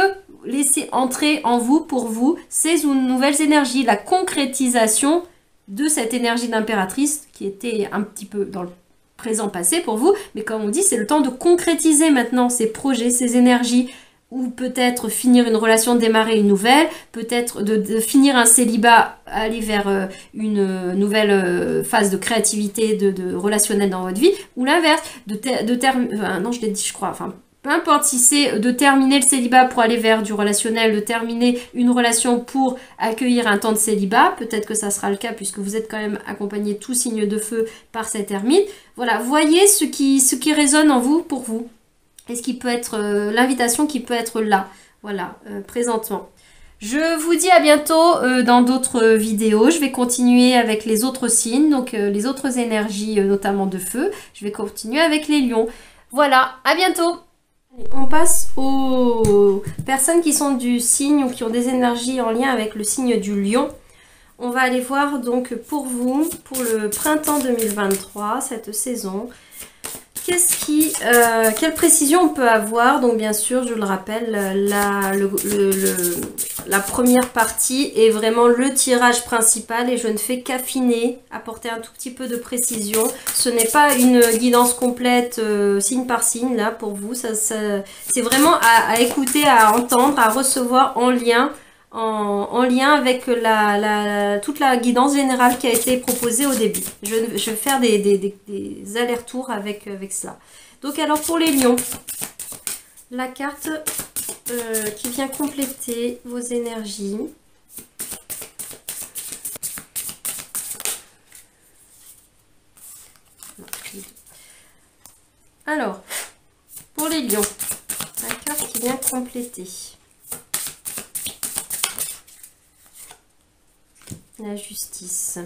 laisser entrer en vous, pour vous, ces nouvelles énergies, la concrétisation de cette énergie d'impératrice qui était un petit peu dans le présent passé pour vous, mais comme on dit, c'est le temps de concrétiser maintenant ces projets, ces énergies, ou peut-être finir une relation, démarrer une nouvelle, peut-être de finir un célibat, aller vers une nouvelle phase de créativité, de relationnel dans votre vie, ou l'inverse, non je l'ai dit je crois, enfin peu importe si c'est de terminer le célibat pour aller vers du relationnel, de terminer une relation pour accueillir un temps de célibat, peut-être que ça sera le cas puisque vous êtes quand même accompagné tout signe de feu par cette ermite. Voilà, voyez ce qui résonne en vous pour vous. Et ce qui peut être l'invitation qui peut être là, voilà, présentement. Je vous dis à bientôt dans d'autres vidéos. Je vais continuer avec les autres signes, donc les autres énergies, notamment de feu. Je vais continuer avec les lions. Voilà, à bientôt. On passe aux personnes qui sont du signe ou qui ont des énergies en lien avec le signe du lion. On va aller voir donc pour vous, pour le printemps 2023, cette saison. Quelle précision on peut avoir? Donc bien sûr, je le rappelle, la première partie est vraiment le tirage principal et je ne fais qu'affiner, apporter un tout petit peu de précision. Ce n'est pas une guidance complète signe par signe là pour vous. C'est vraiment à écouter, à entendre, à recevoir en lien. En lien avec toute la guidance générale qui a été proposée au début. Je vais faire des allers-retours avec cela. Donc alors pour les lions, la carte qui vient compléter vos énergies. Alors, pour les lions, la carte qui vient compléter. La justice.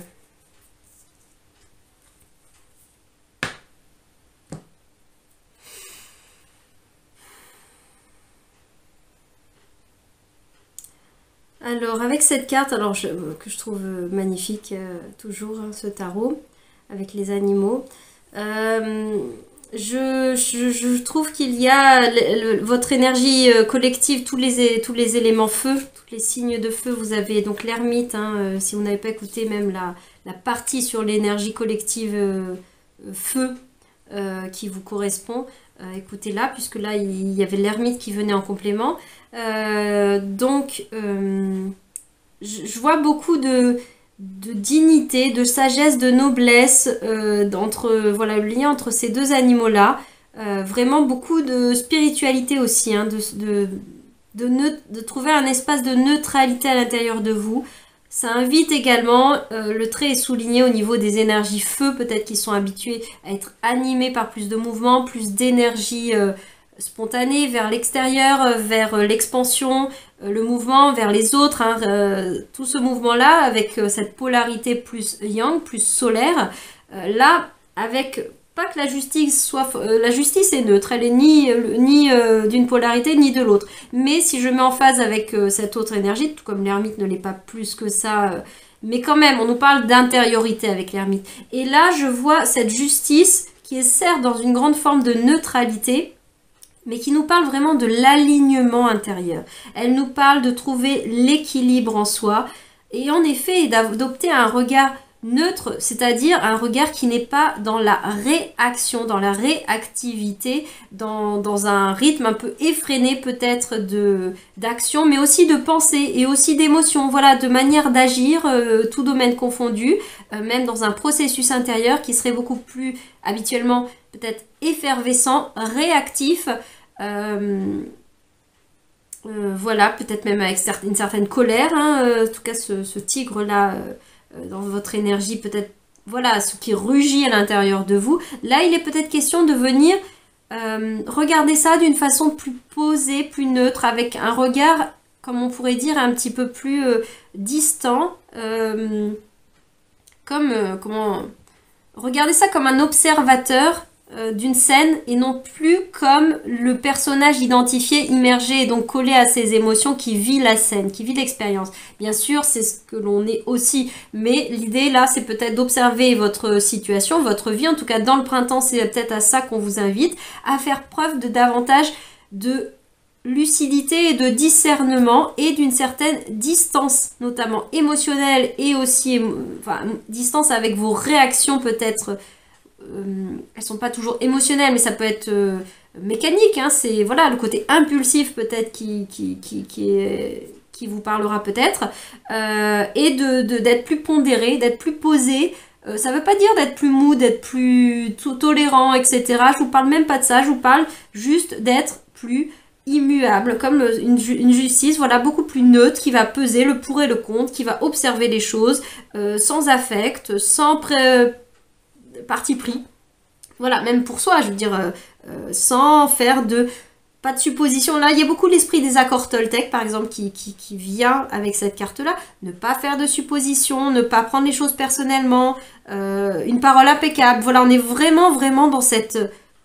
Alors, avec cette carte, que je trouve magnifique toujours, hein, ce tarot, avec les animaux, je trouve qu'il y a votre énergie collective, tous les éléments feu, tous les signes de feu. Vous avez donc l'ermite, hein, si vous n'avez pas écouté même la partie sur l'énergie collective feu qui vous correspond, écoutez-la, puisque là il y avait l'ermite qui venait en complément. Donc je vois beaucoup de dignité, de sagesse, de noblesse, voilà, le lien entre ces deux animaux-là. Vraiment beaucoup de spiritualité aussi, hein, de trouver un espace de neutralité à l'intérieur de vous. Ça invite également, le trait est souligné au niveau des énergies feu, peut-être qu'ils sont habitués à être animés par plus de mouvements, plus d'énergie spontanée vers l'extérieur, vers l'expansion, le mouvement vers les autres, hein, tout ce mouvement-là avec cette polarité plus yang, plus solaire, là, avec, pas que la justice soit... la justice est neutre, elle est ni d'une polarité ni de l'autre, mais si je mets en phase avec cette autre énergie, tout comme l'ermite ne l'est pas plus que ça, mais quand même, on nous parle d'intériorité avec l'ermite. Et là, je vois cette justice qui est certes dans une grande forme de neutralité, mais qui nous parle vraiment de l'alignement intérieur. Elle nous parle de trouver l'équilibre en soi et en effet d'adopter un regard neutre, c'est-à-dire un regard qui n'est pas dans la réaction, dans la réactivité, dans un rythme un peu effréné peut-être d'action, mais aussi de pensée et aussi d'émotion, voilà, de manière d'agir, tout domaine confondu, même dans un processus intérieur qui serait beaucoup plus habituellement peut-être effervescent, réactif, voilà, peut-être même avec une certaine colère, hein, en tout cas ce tigre-là, dans votre énergie, peut-être, voilà, ce qui rugit à l'intérieur de vous. Là, il est peut-être question de venir regarder ça d'une façon plus posée, plus neutre, avec un regard, comme on pourrait dire, un petit peu plus distant, comment... Regardez ça comme un observateur d'une scène et non plus comme le personnage identifié, immergé et donc collé à ses émotions qui vit la scène, qui vit l'expérience. Bien sûr, c'est ce que l'on est aussi, mais l'idée là, c'est peut-être d'observer votre situation, votre vie, en tout cas dans le printemps, c'est peut-être à ça qu'on vous invite, à faire preuve de davantage de lucidité et de discernement et d'une certaine distance, notamment émotionnelle et aussi, enfin, distance avec vos réactions peut-être. Elles sont pas toujours émotionnelles, mais ça peut être mécanique, hein, c'est voilà le côté impulsif peut-être qui vous parlera peut-être, et d'être plus pondéré, d'être plus posé. Ça veut pas dire d'être plus mou, d'être plus tolérant, etc. Je vous parle même pas de ça, je vous parle juste d'être plus immuable, comme une justice, voilà, beaucoup plus neutre, qui va peser le pour et le contre, qui va observer les choses sans affect, sans parti pris. Voilà, même pour soi, je veux dire, sans faire pas de supposition. Là, il y a beaucoup l'esprit des accords Toltec, par exemple, qui vient avec cette carte-là. Ne pas faire de suppositions, ne pas prendre les choses personnellement, une parole impeccable. Voilà, on est vraiment, vraiment dans cette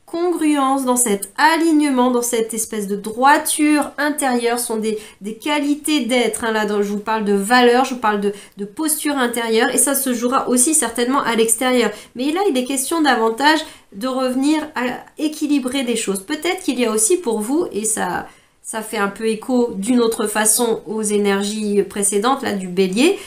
congruence, dans cet alignement, dans cette espèce de droiture intérieure, sont des qualités d'être, hein, là dont je vous parle de valeur, je vous parle de posture intérieure, et ça se jouera aussi certainement à l'extérieur. Mais là, il est question davantage de revenir à équilibrer des choses. Peut-être qu'il y a aussi pour vous, et ça fait un peu écho d'une autre façon aux énergies précédentes, là, du bélier,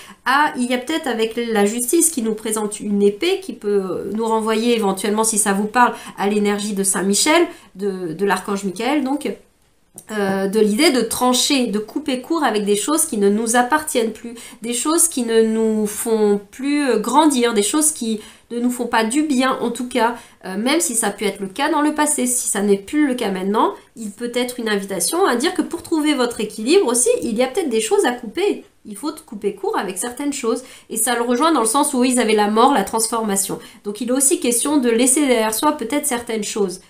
il y a peut-être avec la justice qui nous présente une épée qui peut nous renvoyer éventuellement, si ça vous parle, à l'énergie de Saint-Michel, de l'archange Michael, donc, de l'idée de trancher, de couper court avec des choses qui ne nous appartiennent plus, des choses qui ne nous font plus grandir, des choses qui ne nous font pas du bien, en tout cas, même si ça a pu être le cas dans le passé. Si ça n'est plus le cas maintenant, il peut être une invitation à dire que pour trouver votre équilibre aussi, il y a peut-être des choses à couper. Il faut couper court avec certaines choses. Et ça le rejoint dans le sens où ils avaient la mort, la transformation. Donc il est aussi question de laisser derrière soi peut-être certaines choses.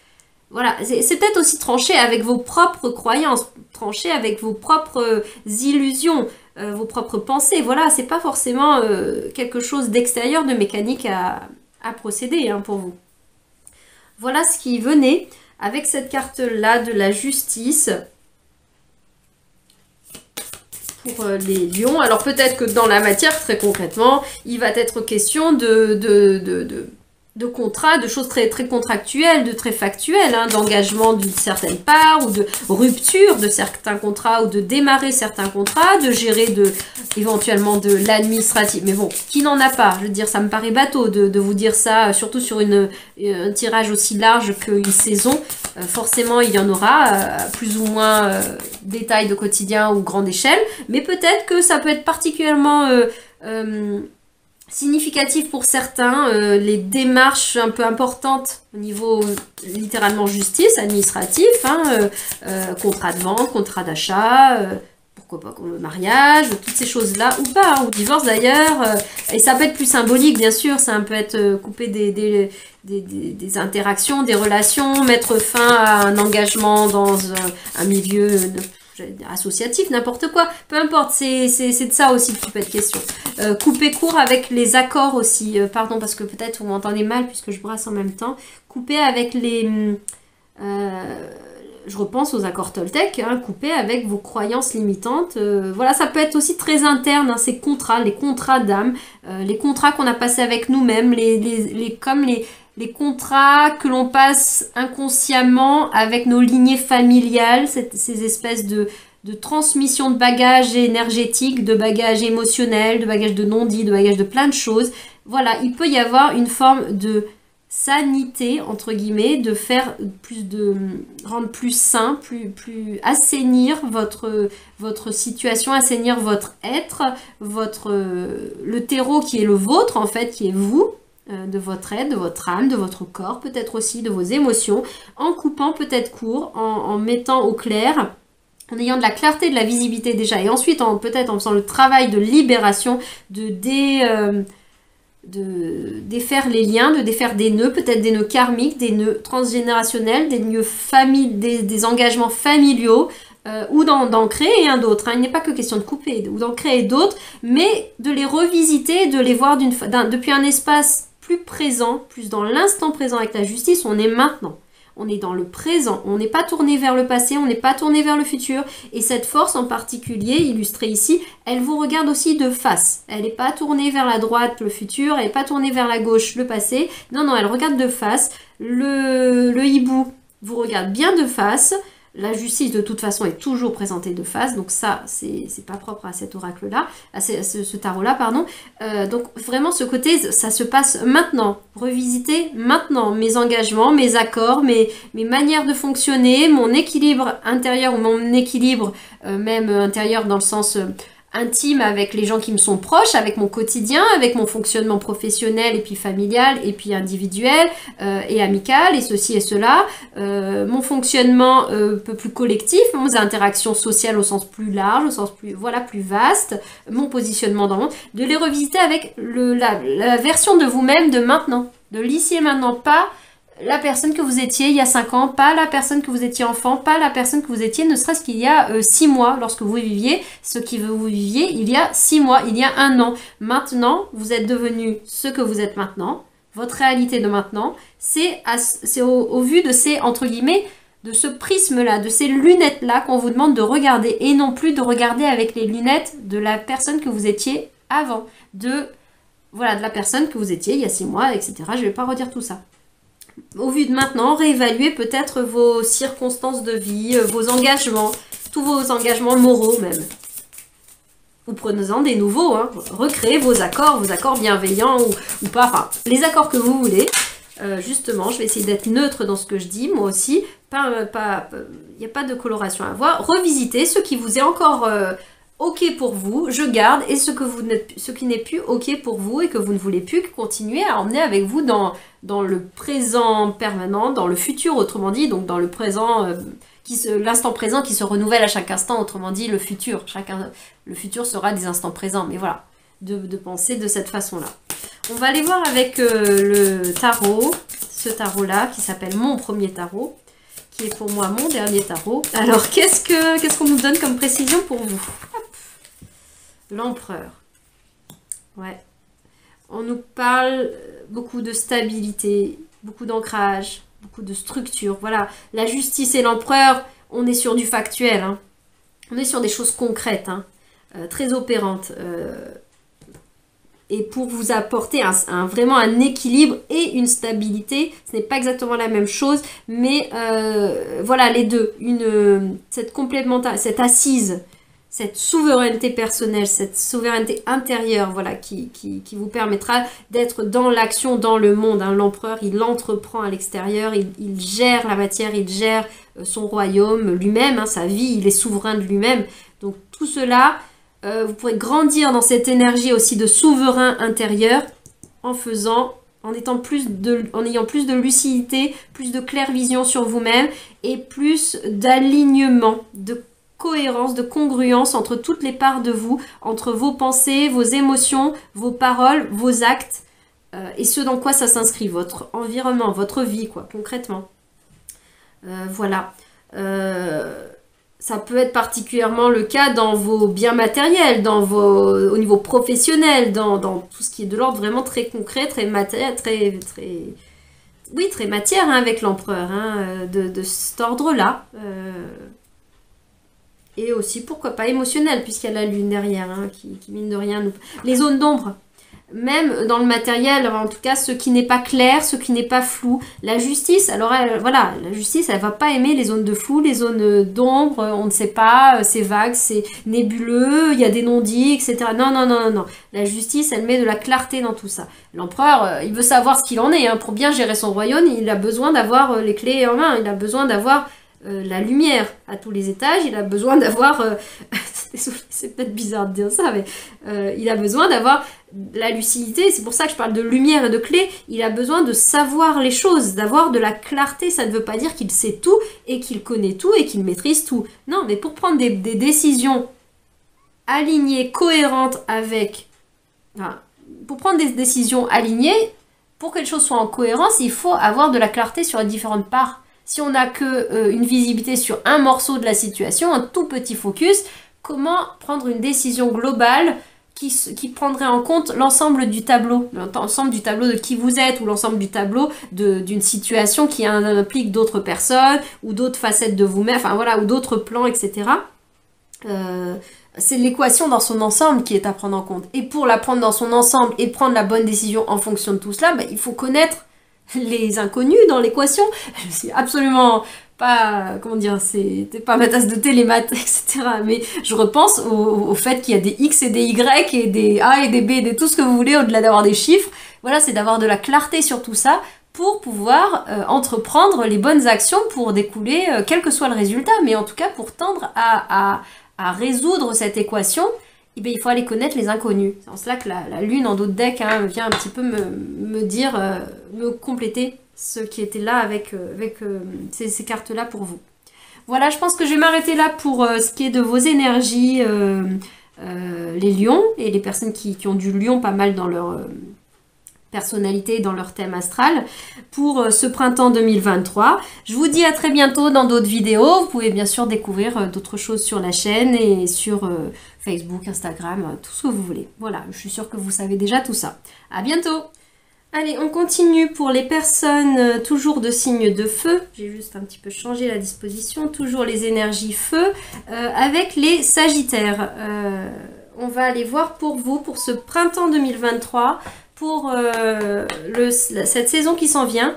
Voilà, c'est peut-être aussi trancher avec vos propres croyances, trancher avec vos propres illusions, vos propres pensées. Voilà, c'est pas forcément quelque chose d'extérieur, de mécanique à procéder, hein, pour vous. Voilà ce qui venait avec cette carte-là de la justice pour les lions. Alors peut-être que dans la matière, très concrètement, il va être question de contrats, de choses très, très contractuelles, de très factuelles, hein, d'engagement d'une certaine part, ou de rupture de certains contrats, ou de démarrer certains contrats, de gérer éventuellement de l'administratif. Mais bon, qui n'en a pas? Je veux dire, ça me paraît bateau de vous dire ça, surtout sur un tirage aussi large qu'une saison. Forcément, il y en aura, plus ou moins détails de quotidien ou grande échelle, mais peut-être que ça peut être particulièrement significatif pour certains, les démarches un peu importantes au niveau littéralement justice, administratif, hein, contrat de vente, contrat d'achat, pourquoi pas le mariage, toutes ces choses-là, ou pas, hein, ou divorce d'ailleurs, et ça peut être plus symbolique bien sûr, ça peut être couper des interactions, des relations, mettre fin à un engagement dans un milieu associatif, n'importe quoi, peu importe, c'est de ça aussi qu'il peut être question. Couper court avec les accords aussi, pardon, parce que peut-être vous m'entendez mal puisque je brasse en même temps, couper avec je repense aux accords Toltec, hein, couper avec vos croyances limitantes, voilà, ça peut être aussi très interne, hein, ces contrats, les contrats d'âme, les contrats qu'on a passés avec nous-mêmes, comme les contrats que l'on passe inconsciemment avec nos lignées familiales, ces espèces de transmission de bagages énergétiques, de bagages émotionnels, de bagages de non-dits, de bagages de plein de choses. voilà, il peut y avoir une forme de sanité, entre guillemets, de faire rendre plus sain, assainir votre situation, assainir votre être, le terreau qui est le vôtre, en fait, qui est vous, de votre être, de votre âme, de votre corps, peut-être aussi de vos émotions, en coupant peut-être court, en mettant au clair, en ayant de la clarté, de la visibilité déjà, et ensuite peut-être en faisant le travail de libération, de défaire les liens, de défaire des nœuds, peut-être des nœuds karmiques, des nœuds transgénérationnels, des engagements familiaux, ou d'en créer d'autres. Hein. Il n'est pas que question de couper, ou d'en créer d'autres, mais de les revisiter, de les voir depuis un espace plus présent, plus dans l'instant présent avec la justice. On est maintenant. On est dans le présent, on n'est pas tourné vers le passé, on n'est pas tourné vers le futur. Et cette force en particulier, illustrée ici, elle vous regarde aussi de face. Elle n'est pas tournée vers la droite, le futur, elle n'est pas tournée vers la gauche, le passé. Non, non, elle regarde de face. Le hibou vous regarde bien de face. La justice, de toute façon, est toujours présentée de face. Donc ça, c'est pas propre à cet oracle-là, à ce tarot-là, pardon. Donc vraiment, ce côté, ça se passe maintenant. Revisiter maintenant mes engagements, mes accords, mes manières de fonctionner, mon équilibre intérieur ou mon équilibre même intérieur dans le sens intime avec les gens qui me sont proches, avec mon quotidien, avec mon fonctionnement professionnel et puis familial et puis individuel et amical et ceci et cela, mon fonctionnement un peu plus collectif, mes interactions sociales au sens plus large, au sens plus vaste, mon positionnement dans le monde, de les revisiter avec la version de vous-même de maintenant, de l'ici et maintenant, pas la personne que vous étiez il y a 5 ans, pas la personne que vous étiez enfant, pas la personne que vous étiez ne serait-ce qu'il y a 6 mois lorsque vous viviez, ce qui vous viviez il y a 6 mois, il y a 1 an. Maintenant, vous êtes devenu ce que vous êtes maintenant, votre réalité de maintenant, c'est au vu de ces, entre guillemets, de ce prisme-là, de ces lunettes-là qu'on vous demande de regarder et non plus de regarder avec les lunettes de la personne que vous étiez avant, de la personne que vous étiez il y a 6 mois, etc. Je ne vais pas redire tout ça. Au vu de maintenant, réévaluer peut-être vos circonstances de vie, vos engagements, tous vos engagements moraux même. Ou prenez-en des nouveaux, hein. Recréez vos accords bienveillants ou pas, enfin, les accords que vous voulez. Justement, je vais essayer d'être neutre dans ce que je dis, moi aussi. Il n'y a pas de coloration à avoir. Revisitez ce qui vous est encore ok pour vous, je garde, et ce qui n'est plus ok pour vous et que vous ne voulez plus continuer à emmener avec vous dans le présent permanent, dans le futur autrement dit, donc dans le présent, l'instant présent qui se renouvelle à chaque instant, autrement dit le futur. Le futur sera des instants présents, mais voilà, de penser de cette façon-là. On va aller voir avec le tarot, ce tarot-là qui s'appelle mon premier tarot, qui est pour moi mon dernier tarot. Alors qu'est-ce qu'on nous donne comme précision pour vous? L'empereur. Ouais. On nous parle beaucoup de stabilité, beaucoup d'ancrage, beaucoup de structure. Voilà. La justice et l'empereur, on est sur du factuel. Hein. On est sur des choses concrètes, hein, très opérantes. Et pour vous apporter vraiment un équilibre et une stabilité, ce n'est pas exactement la même chose, mais voilà les deux. Cette complémentarité, cette assise, cette souveraineté personnelle, cette souveraineté intérieure, voilà, qui vous permettra d'être dans l'action, dans le monde. Hein. L'empereur, il entreprend à l'extérieur, il gère la matière, il gère son royaume lui-même, hein, sa vie, il est souverain de lui-même. Donc tout cela, vous pourrez grandir dans cette énergie aussi de souverain intérieur en ayant plus de lucidité, plus de clairvision sur vous-même et plus d'alignement, de cohérence, de congruence entre toutes les parts de vous, entre vos pensées, vos émotions, vos paroles, vos actes et ce dans quoi ça s'inscrit, votre environnement, votre vie, quoi, concrètement. Voilà. Ça peut être particulièrement le cas dans vos biens matériels, au niveau professionnel, dans tout ce qui est de l'ordre vraiment très concret, très matériel, très matière, hein, avec l'empereur, hein, de cet ordre-là. Et aussi, pourquoi pas, émotionnel, puisqu'il y a la lune derrière, hein, qui mine de rien, les zones d'ombre. même dans le matériel, en tout cas ce qui n'est pas clair, ce qui n'est pas flou. La justice, alors voilà, la justice, elle va pas aimer les zones de flou, les zones d'ombre, on ne sait pas, c'est vague, c'est nébuleux, il y a des non-dits, etc. Non, non, non, non, non. La justice, elle met de la clarté dans tout ça. L'empereur, il veut savoir ce qu'il en est, hein. Pour bien gérer son royaume, il a besoin d'avoir les clés en main, il a besoin d'avoir la lumière à tous les étages, il a besoin d'avoir... c'est peut-être bizarre de dire ça, mais il a besoin d'avoir la lucidité, c'est pour ça que je parle de lumière et de clé, il a besoin de savoir les choses, d'avoir de la clarté, ça ne veut pas dire qu'il sait tout, et qu'il connaît tout, et qu'il maîtrise tout. Non, mais pour prendre des décisions alignées, cohérentes avec... Enfin, pour prendre des décisions alignées, pour que les choses soient en cohérence, il faut avoir de la clarté sur les différentes parts. Si on n'a que une visibilité sur un morceau de la situation, un tout petit focus, comment prendre une décision globale qui prendrait en compte l'ensemble du tableau, l'ensemble du tableau de qui vous êtes, ou l'ensemble du tableau d'une situation qui implique d'autres personnes, ou d'autres facettes de vous-même, enfin voilà, ou d'autres plans, etc. C'est l'équation dans son ensemble qui est à prendre en compte. Et pour la prendre dans son ensemble et prendre la bonne décision en fonction de tout cela, il faut connaître les inconnus dans l'équation. Je suis absolument pas, comment dire, c'était pas ma tasse de thé, les maths, etc. Mais je repense au fait qu'il y a des X et des Y et des A et des B et des tout ce que vous voulez au-delà d'avoir des chiffres. Voilà, c'est d'avoir de la clarté sur tout ça pour pouvoir entreprendre les bonnes actions pour découler, quel que soit le résultat, mais en tout cas pour tendre à résoudre cette équation. Eh bien, il faut aller connaître les inconnus. C'est en cela que la lune en dos de deck vient un petit peu me dire, me compléter ce qui était là avec ces cartes-là pour vous. Voilà, je pense que je vais m'arrêter là pour ce qui est de vos énergies, les lions, et les personnes qui ont du lion pas mal dans leur personnalité, dans leur thème astral, pour ce printemps 2023. Je vous dis à très bientôt dans d'autres vidéos. Vous pouvez bien sûr découvrir d'autres choses sur la chaîne et sur Facebook, Instagram, tout ce que vous voulez. Voilà, je suis sûre que vous savez déjà tout ça. À bientôt! Allez, on continue pour les personnes toujours de signe de feu. J'ai juste un petit peu changé la disposition. Toujours les énergies feu avec les sagittaires. On va aller voir pour vous, pour ce printemps 2023, pour cette saison qui s'en vient.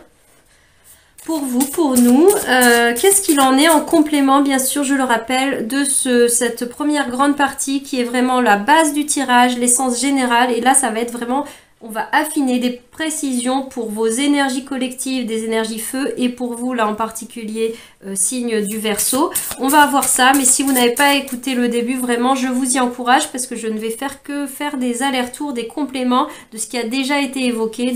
Pour vous, pour nous, qu'est-ce qu'il en est en complément, bien sûr, je le rappelle, de cette première grande partie qui est vraiment la base du tirage, l'essence générale. Et là, ça va être vraiment... On va affiner des précisions pour vos énergies collectives, des énergies feu, et pour vous, là en particulier, signe du Verseau. On va avoir ça, mais si vous n'avez pas écouté le début, vraiment, je vous y encourage parce que je ne vais faire que faire des allers-retours, des compléments de ce qui a déjà été évoqué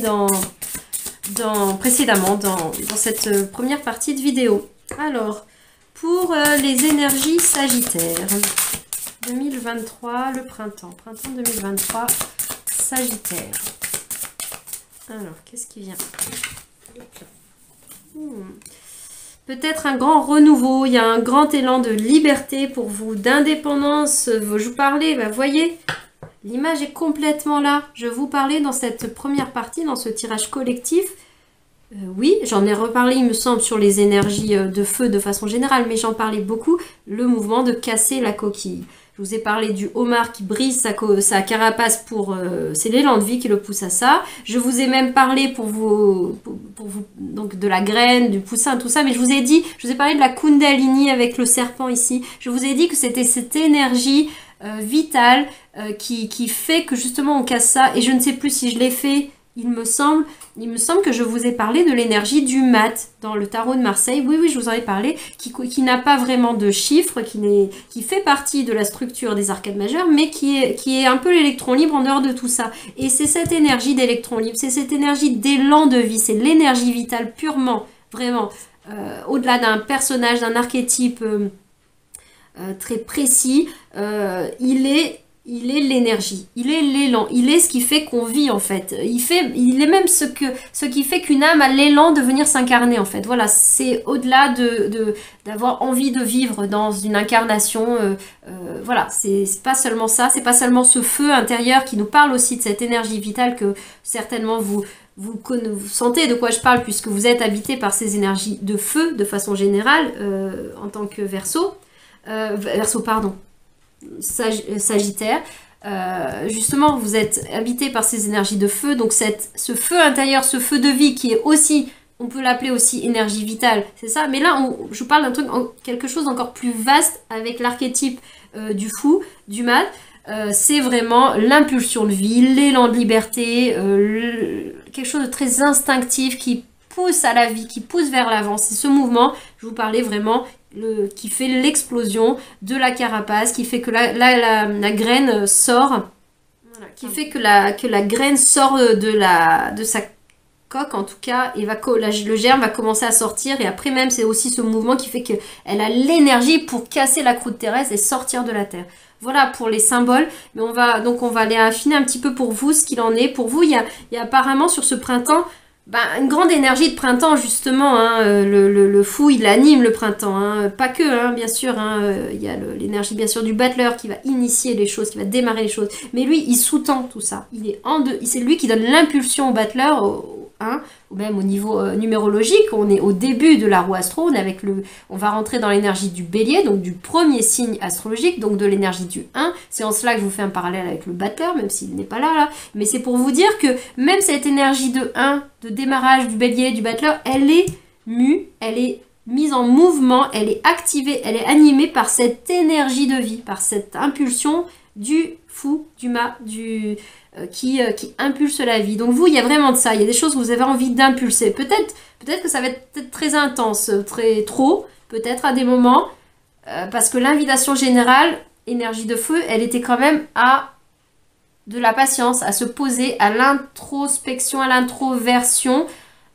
précédemment dans cette première partie de vidéo. Alors, pour les énergies sagittaires, 2023, le printemps 2023, Sagittaire. Alors, qu'est-ce qui vient? Peut-être un grand renouveau, il y a un grand élan de liberté pour vous, d'indépendance. Je vous parlais, vous voyez, l'image est complètement là. Je vous parlais dans cette première partie, dans ce tirage collectif. Oui, j'en ai reparlé, il me semble, sur les énergies de feu de façon générale, mais j'en parlais beaucoup, le mouvement de casser la coquille. Je vous ai parlé du homard qui brise sa carapace pour... c'est l'élan de vie qui le pousse à ça. Je vous ai même parlé pour vous donc de la graine, du poussin, tout ça. Mais je vous ai parlé de la Kundalini avec le serpent ici. Je vous ai dit que c'était cette énergie vitale qui fait que justement on casse ça. Et je ne sais plus si je l'ai fait... Il me semble que je vous ai parlé de l'énergie du mat dans le tarot de Marseille. Oui, oui, je vous en ai parlé, qui n'a pas vraiment de chiffres, qui fait partie de la structure des arcades majeures, mais qui est un peu l'électron libre en dehors de tout ça. Et c'est cette énergie d'électron libre, c'est cette énergie d'élan de vie, c'est l'énergie vitale purement, vraiment, au-delà d'un personnage, d'un archétype très précis, il est l'énergie, il est l'élan, il est ce qui fait qu'on vit en fait. Il est même ce qui fait qu'une âme a l'élan de venir s'incarner en fait. Voilà, c'est au-delà d'avoir envie de vivre dans une incarnation. Voilà, c'est pas seulement ça, c'est pas seulement ce feu intérieur qui nous parle aussi de cette énergie vitale que certainement vous sentez de quoi je parle puisque vous êtes habité par ces énergies de feu de façon générale en tant que Verseau. Sagittaire. justement, vous êtes habité par ces énergies de feu, donc ce feu intérieur, ce feu de vie qui est aussi, on peut l'appeler aussi énergie vitale, c'est ça. Mais là, je vous parle d'un truc, quelque chose d'encore plus vaste avec l'archétype du fou, du mal. C'est vraiment l'impulsion de vie, l'élan de liberté, quelque chose de très instinctif qui pousse à la vie, qui pousse vers l'avant. C'est ce mouvement, je vous parlais vraiment, qui fait l'explosion de la carapace, qui fait que la graine sort, voilà, qui fait que la graine sort de sa coque en tout cas, et le germe va commencer à sortir, et après même c'est aussi ce mouvement qui fait qu'elle a l'énergie pour casser la croûte terrestre et sortir de la terre. Voilà pour les symboles, mais on va aller affiner un petit peu pour vous ce qu'il en est. Pour vous, il y a apparemment sur ce printemps une grande énergie de printemps justement, hein, le fou il anime le printemps, hein, pas que, hein, bien sûr, hein, il y a l'énergie bien sûr du battleur qui va initier les choses, qui va démarrer les choses, mais lui il sous-tend tout ça, c'est lui qui donne l'impulsion au battleur, hein, ou même au niveau numérologique. On est au début de la roue astro, on va rentrer dans l'énergie du bélier, donc du premier signe astrologique, donc de l'énergie du 1. C'est en cela que je vous fais un parallèle avec le battleur, même s'il n'est pas là, mais c'est pour vous dire que même cette énergie de 1, de démarrage du bélier, du battleur, elle est mue, elle est mise en mouvement, elle est activée, elle est animée par cette énergie de vie, par cette impulsion du fou, qui impulse la vie. Donc vous, il y a vraiment de ça. Il y a des choses que vous avez envie d'impulser. Peut-être que ça va être peut-être très intense, peut-être à des moments, parce que l'invitation générale, énergie de feu, elle était quand même à de la patience, à se poser, à l'introspection, à l'introversion,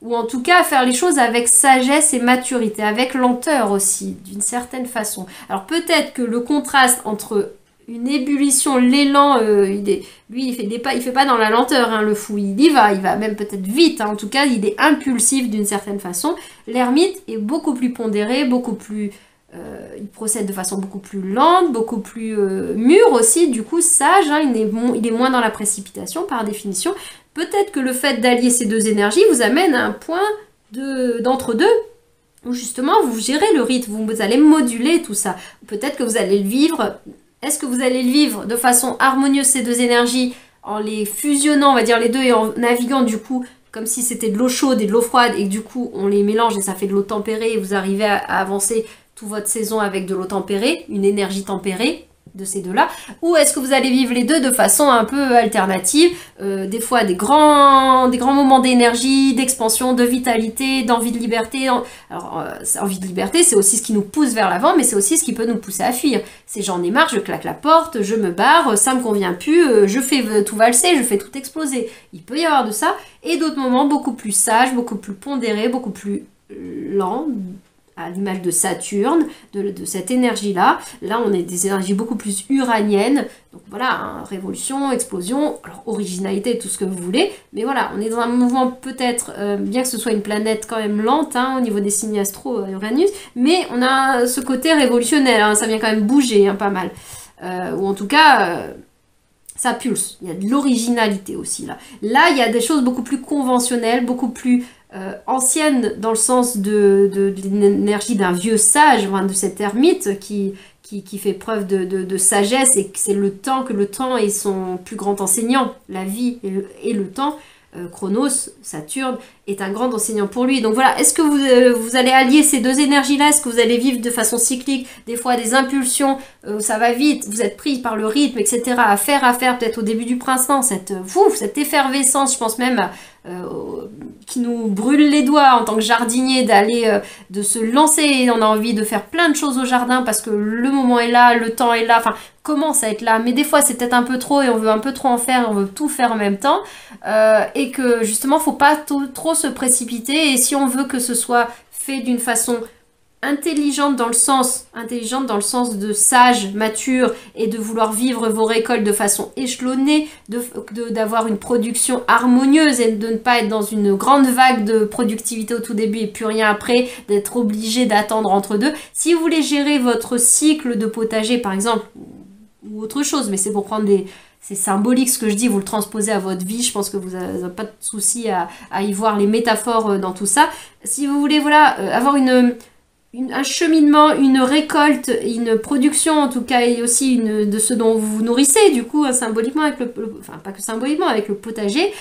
ou en tout cas à faire les choses avec sagesse et maturité, avec lenteur aussi, d'une certaine façon. Alors peut-être que le contraste entre une ébullition, l'élan, lui il fait pas dans la lenteur, hein, le fou, il va même peut-être vite, hein, en tout cas il est impulsif d'une certaine façon. L'ermite est beaucoup plus pondéré, il procède de façon beaucoup plus lente, beaucoup plus mûr aussi, du coup sage, hein, il est moins dans la précipitation par définition. Peut-être que le fait d'allier ces deux énergies vous amène à un point d'entre-deux, où justement vous gérez le rythme, vous allez moduler tout ça. Peut-être que vous allez le vivre. Est-ce que vous allez le vivre de façon harmonieuse, ces deux énergies, en les fusionnant, on va dire les deux, et en naviguant du coup, comme si c'était de l'eau chaude et de l'eau froide, et que du coup on les mélange et ça fait de l'eau tempérée, et vous arrivez à avancer toute votre saison avec de l'eau tempérée, une énergie tempérée de ces deux-là, ou est-ce que vous allez vivre les deux de façon un peu alternative, des fois des grands moments d'énergie, d'expansion, de vitalité, d'envie de liberté. Alors, envie de liberté, c'est aussi ce qui nous pousse vers l'avant, mais c'est aussi ce qui peut nous pousser à fuir. C'est j'en ai marre, je claque la porte, je me barre, ça me convient plus, je fais tout valser, je fais tout exploser. Il peut y avoir de ça, et d'autres moments beaucoup plus sages, beaucoup plus pondérés, beaucoup plus lents, à l'image de Saturne, de cette énergie-là. Là, on est des énergies beaucoup plus uraniennes. Donc voilà, hein, révolution, explosion, alors originalité, tout ce que vous voulez. Mais voilà, on est dans un mouvement peut-être, bien que ce soit une planète quand même lente, hein, au niveau des signes astro, Uranus, mais on a ce côté révolutionnaire, hein, ça vient quand même bouger, hein, pas mal. Ou en tout cas... ça pulse, il y a de l'originalité aussi là. Là, il y a des choses beaucoup plus conventionnelles, beaucoup plus anciennes dans le sens de l'énergie d'un vieux sage, enfin, de cet ermite qui fait preuve de sagesse, et que c'est le temps est son plus grand enseignant, la vie et le temps. Chronos, Saturne, est un grand enseignant pour lui. Donc voilà, est-ce que vous allez allier ces deux énergies-là? Est-ce que vous allez vivre de façon cyclique, des fois des impulsions, ça va vite, vous êtes pris par le rythme, etc. à faire peut-être au début du printemps, cette effervescence, je pense même, qui nous brûle les doigts en tant que jardinier, de se lancer, on a envie de faire plein de choses au jardin parce que le moment est là, le temps est là, enfin, commence à être là, mais des fois c'est peut-être un peu trop et on veut un peu trop en faire, on veut tout faire en même temps, et que justement faut pas trop se précipiter, et si on veut que ce soit fait d'une façon intelligente dans le sens de sage, mature, et de vouloir vivre vos récoltes de façon échelonnée, d'avoir une production harmonieuse et de ne pas être dans une grande vague de productivité au tout début et plus rien après, d'être obligé d'attendre entre deux. Si vous voulez gérer votre cycle de potager par exemple, ou autre chose, mais c'est pour prendre c'est symbolique ce que je dis, vous le transposez à votre vie, je pense que vous n'avez pas de souci à y voir les métaphores dans tout ça. Si vous voulez, voilà, avoir une un cheminement, une récolte, une production en tout cas, et aussi de ce dont vous vous nourrissez, du coup, symboliquement, avec enfin pas que symboliquement, avec le potager,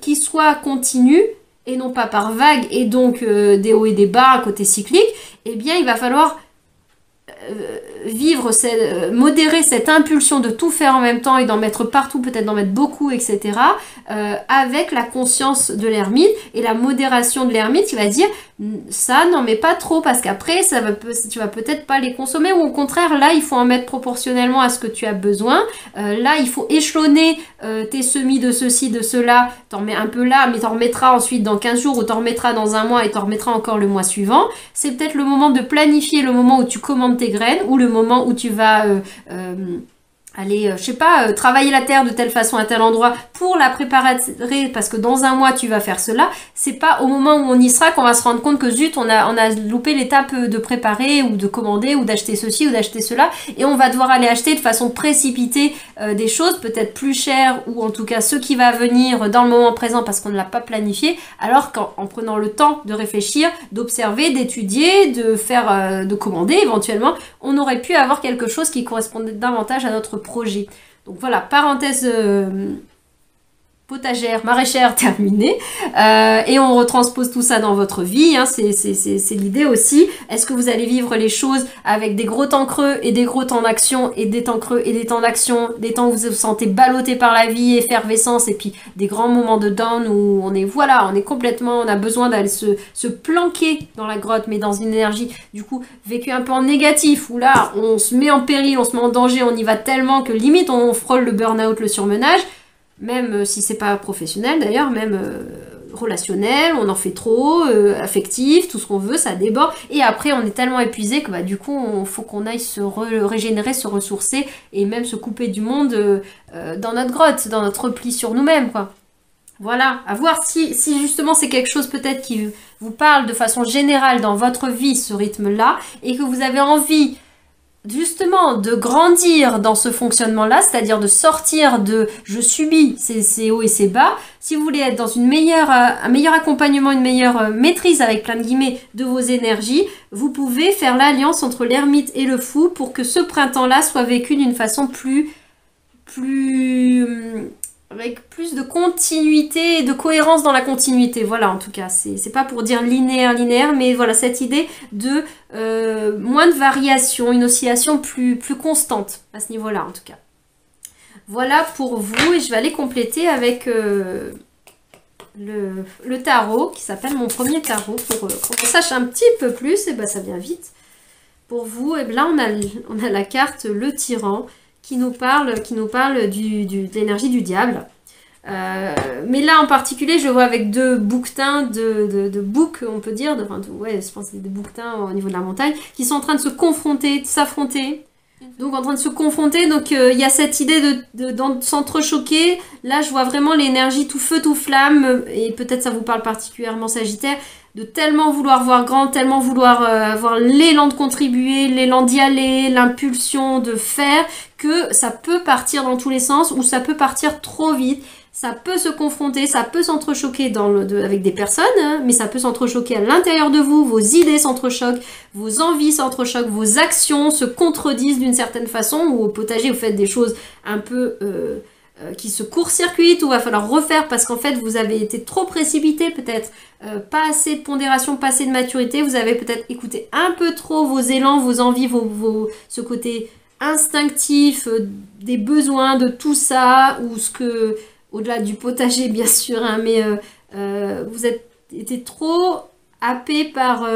qui soit continu, et non pas par vague, et donc des hauts et des bas, un côté cyclique, eh bien il va falloir modérer cette impulsion de tout faire en même temps et d'en mettre partout, peut-être d'en mettre beaucoup, etc. Avec la conscience de l'ermite et la modération de l'ermite qui va dire ça, n'en mets pas trop parce qu'après tu vas peut-être pas les consommer, ou au contraire là il faut en mettre proportionnellement à ce que tu as besoin. Là il faut échelonner tes semis de ceci, de cela, t'en mets un peu là mais t'en remettras ensuite dans 15 jours, ou t'en remettras dans un mois et t'en remettras encore le mois suivant. C'est peut-être le moment de planifier le moment où tu commandes tes graines, ou le moment où tu vas aller, je sais pas, travailler la terre de telle façon à tel endroit pour la préparer, parce que dans un mois tu vas faire cela. C'est pas au moment où on y sera qu'on va se rendre compte que zut, on a loupé l'étape de préparer ou de commander ou d'acheter ceci ou d'acheter cela, et on va devoir aller acheter de façon précipitée des choses peut-être plus chères, ou en tout cas ce qui va venir dans le moment présent parce qu'on ne l'a pas planifié, alors qu'en prenant le temps de réfléchir, d'observer, d'étudier, de commander éventuellement, on aurait pu avoir quelque chose qui correspondait davantage à notre projet. Donc voilà, parenthèse potagère, maraîchère terminée, et on retranspose tout ça dans votre vie, hein, c'est l'idée aussi. Est-ce que vous allez vivre les choses avec des gros temps creux et des gros temps d'action, et des temps creux et des temps d'action, des temps où vous vous sentez ballotté par la vie, effervescence, et puis des grands moments de down où on est complètement, on a besoin d'aller se planquer dans la grotte, mais dans une énergie du coup vécue un peu en négatif, où là on se met en péril, on se met en danger, on y va tellement que limite on frôle le burn-out, le surmenage. Même si c'est pas professionnel d'ailleurs, même relationnel, on en fait trop, affectif, tout ce qu'on veut, ça déborde. Et après, on est tellement épuisé que du coup, il faut qu'on aille se régénérer, se ressourcer, et même se couper du monde dans notre grotte, dans notre repli sur nous-mêmes, quoi. Voilà, à voir si justement c'est quelque chose peut-être qui vous parle de façon générale dans votre vie, ce rythme-là, et que vous avez envie justement de grandir dans ce fonctionnement-là, c'est-à-dire de sortir de je subis ces hauts et ces bas. Si vous voulez être dans un meilleur accompagnement, une meilleure maîtrise avec plein de guillemets de vos énergies, vous pouvez faire l'alliance entre l'ermite et le fou pour que ce printemps-là soit vécu d'une façon avec plus de continuité et de cohérence dans la continuité. Voilà, en tout cas, c'est pas pour dire linéaire, mais voilà, cette idée de moins de variation, une oscillation plus constante à ce niveau-là, en tout cas. Voilà pour vous, et je vais aller compléter avec le tarot, qui s'appelle mon premier tarot, pour qu'on sache un petit peu plus, et ben ça vient vite. Pour vous, et là, on a la carte le tyran, qui nous parle de l'énergie du diable. Mais là en particulier, je vois avec deux bouquetins de boucs, on peut dire, ouais, je pense que c'est des bouquetins au niveau de la montagne, qui sont en train de se confronter, de s'affronter. Donc en train de se confronter, donc il y a cette idée de s'entrechoquer. Là, je vois vraiment l'énergie tout feu, tout flamme, et peut-être ça vous parle particulièrement Sagittaire, de tellement vouloir voir grand, tellement vouloir avoir l'élan de contribuer, l'élan d'y aller, l'impulsion de faire, que ça peut partir dans tous les sens, ou ça peut partir trop vite. Ça peut se confronter, ça peut s'entrechoquer avec des personnes, hein, mais ça peut s'entrechoquer à l'intérieur de vous, vos idées s'entrechoquent, vos envies s'entrechoquent, vos actions se contredisent d'une certaine façon, ou au potager vous faites des choses un peu qui se court-circuitent, ou va falloir refaire parce qu'en fait vous avez été trop précipité peut-être, pas assez de pondération, pas assez de maturité, vous avez peut-être écouté un peu trop vos élans, vos envies, ce côté instinctif, des besoins de tout ça, ou ce que... au-delà du potager bien sûr, hein, mais vous été trop happé par...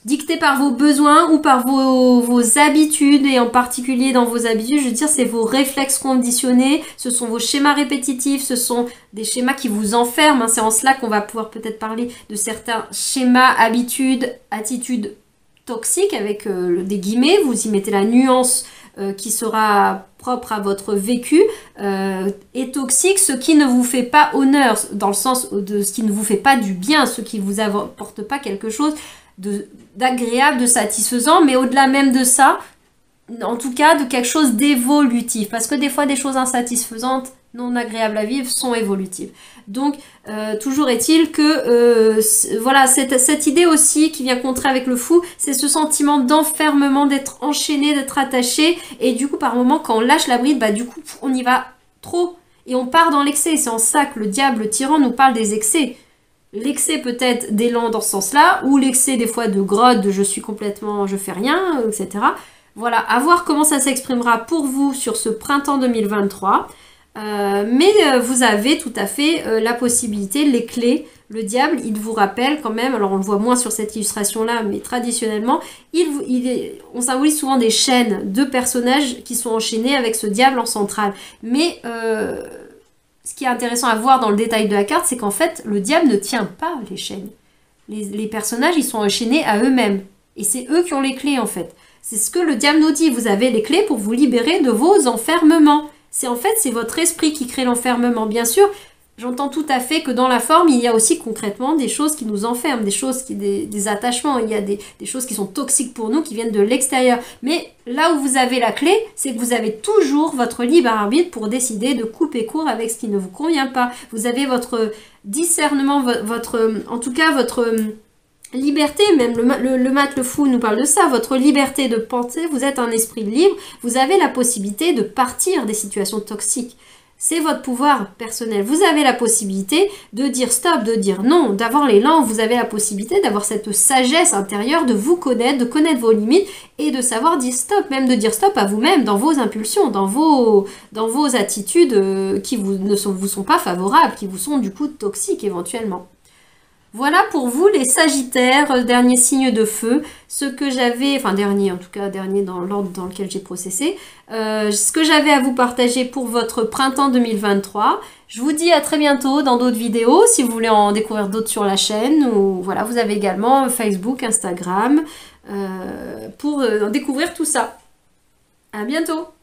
dicté par vos besoins ou par vos habitudes, et en particulier dans vos habitudes, je veux dire, c'est vos réflexes conditionnés, ce sont vos schémas répétitifs, ce sont des schémas qui vous enferment, hein, c'est en cela qu'on va pouvoir peut-être parler de certains schémas, habitudes, attitudes toxiques avec des guillemets, vous y mettez la nuance qui sera propre à votre vécu, et toxique, ce qui ne vous fait pas honneur, dans le sens de ce qui ne vous fait pas du bien, ce qui vous apporte pas quelque chose d'agréable, de satisfaisant, mais au-delà même de ça, en tout cas de quelque chose d'évolutif, parce que des fois des choses insatisfaisantes non agréables à vivre sont évolutives. Donc, toujours est-il que, voilà, cette idée aussi qui vient contrer avec le fou, c'est ce sentiment d'enfermement, d'être enchaîné, d'être attaché, et du coup, par moment, quand on lâche la bride, bah du coup, on y va trop, et on part dans l'excès. C'est en ça que le diable, le tyran, nous parle des excès. L'excès peut-être d'élan dans ce sens-là, ou l'excès des fois de grotte, de je suis complètement, je fais rien, etc. Voilà, à voir comment ça s'exprimera pour vous sur ce printemps 2023. Mais vous avez tout à fait la possibilité, les clés. Le diable, il vous rappelle quand même, alors on le voit moins sur cette illustration-là, mais traditionnellement, on symbolise souvent des chaînes de personnages qui sont enchaînés avec ce diable en centrale. Mais ce qui est intéressant à voir dans le détail de la carte, c'est qu'en fait, le diable ne tient pas les chaînes. Les personnages, ils sont enchaînés à eux-mêmes. Et c'est eux qui ont les clés, en fait. C'est ce que le diable nous dit. Vous avez les clés pour vous libérer de vos enfermements. C'est votre esprit qui crée l'enfermement. Bien sûr, j'entends tout à fait que dans la forme, il y a aussi concrètement des choses qui nous enferment, des attachements. Il y a des choses qui sont toxiques pour nous, qui viennent de l'extérieur. Mais là où vous avez la clé, c'est que vous avez toujours votre libre arbitre pour décider de couper court avec ce qui ne vous convient pas. Vous avez votre discernement, en tout cas votre liberté, même le mat, le fou nous parle de ça, votre liberté de penser, vous êtes un esprit libre, vous avez la possibilité de partir des situations toxiques. C'est votre pouvoir personnel. Vous avez la possibilité de dire stop, de dire non, d'avoir l'élan. Vous avez la possibilité d'avoir cette sagesse intérieure, de vous connaître, de connaître vos limites et de savoir dire stop, même de dire stop à vous-même dans vos impulsions, dans vos attitudes qui ne vous sont pas favorables, qui vous sont du coup toxiques éventuellement. Voilà pour vous les Sagittaires, dernier signe de feu, ce que j'avais, enfin dernier en tout cas, dernier dans l'ordre dans lequel j'ai processé, ce que j'avais à vous partager pour votre printemps 2023. Je vous dis à très bientôt dans d'autres vidéos, si vous voulez en découvrir d'autres sur la chaîne, ou voilà, vous avez également Facebook, Instagram, pour découvrir tout ça. À bientôt!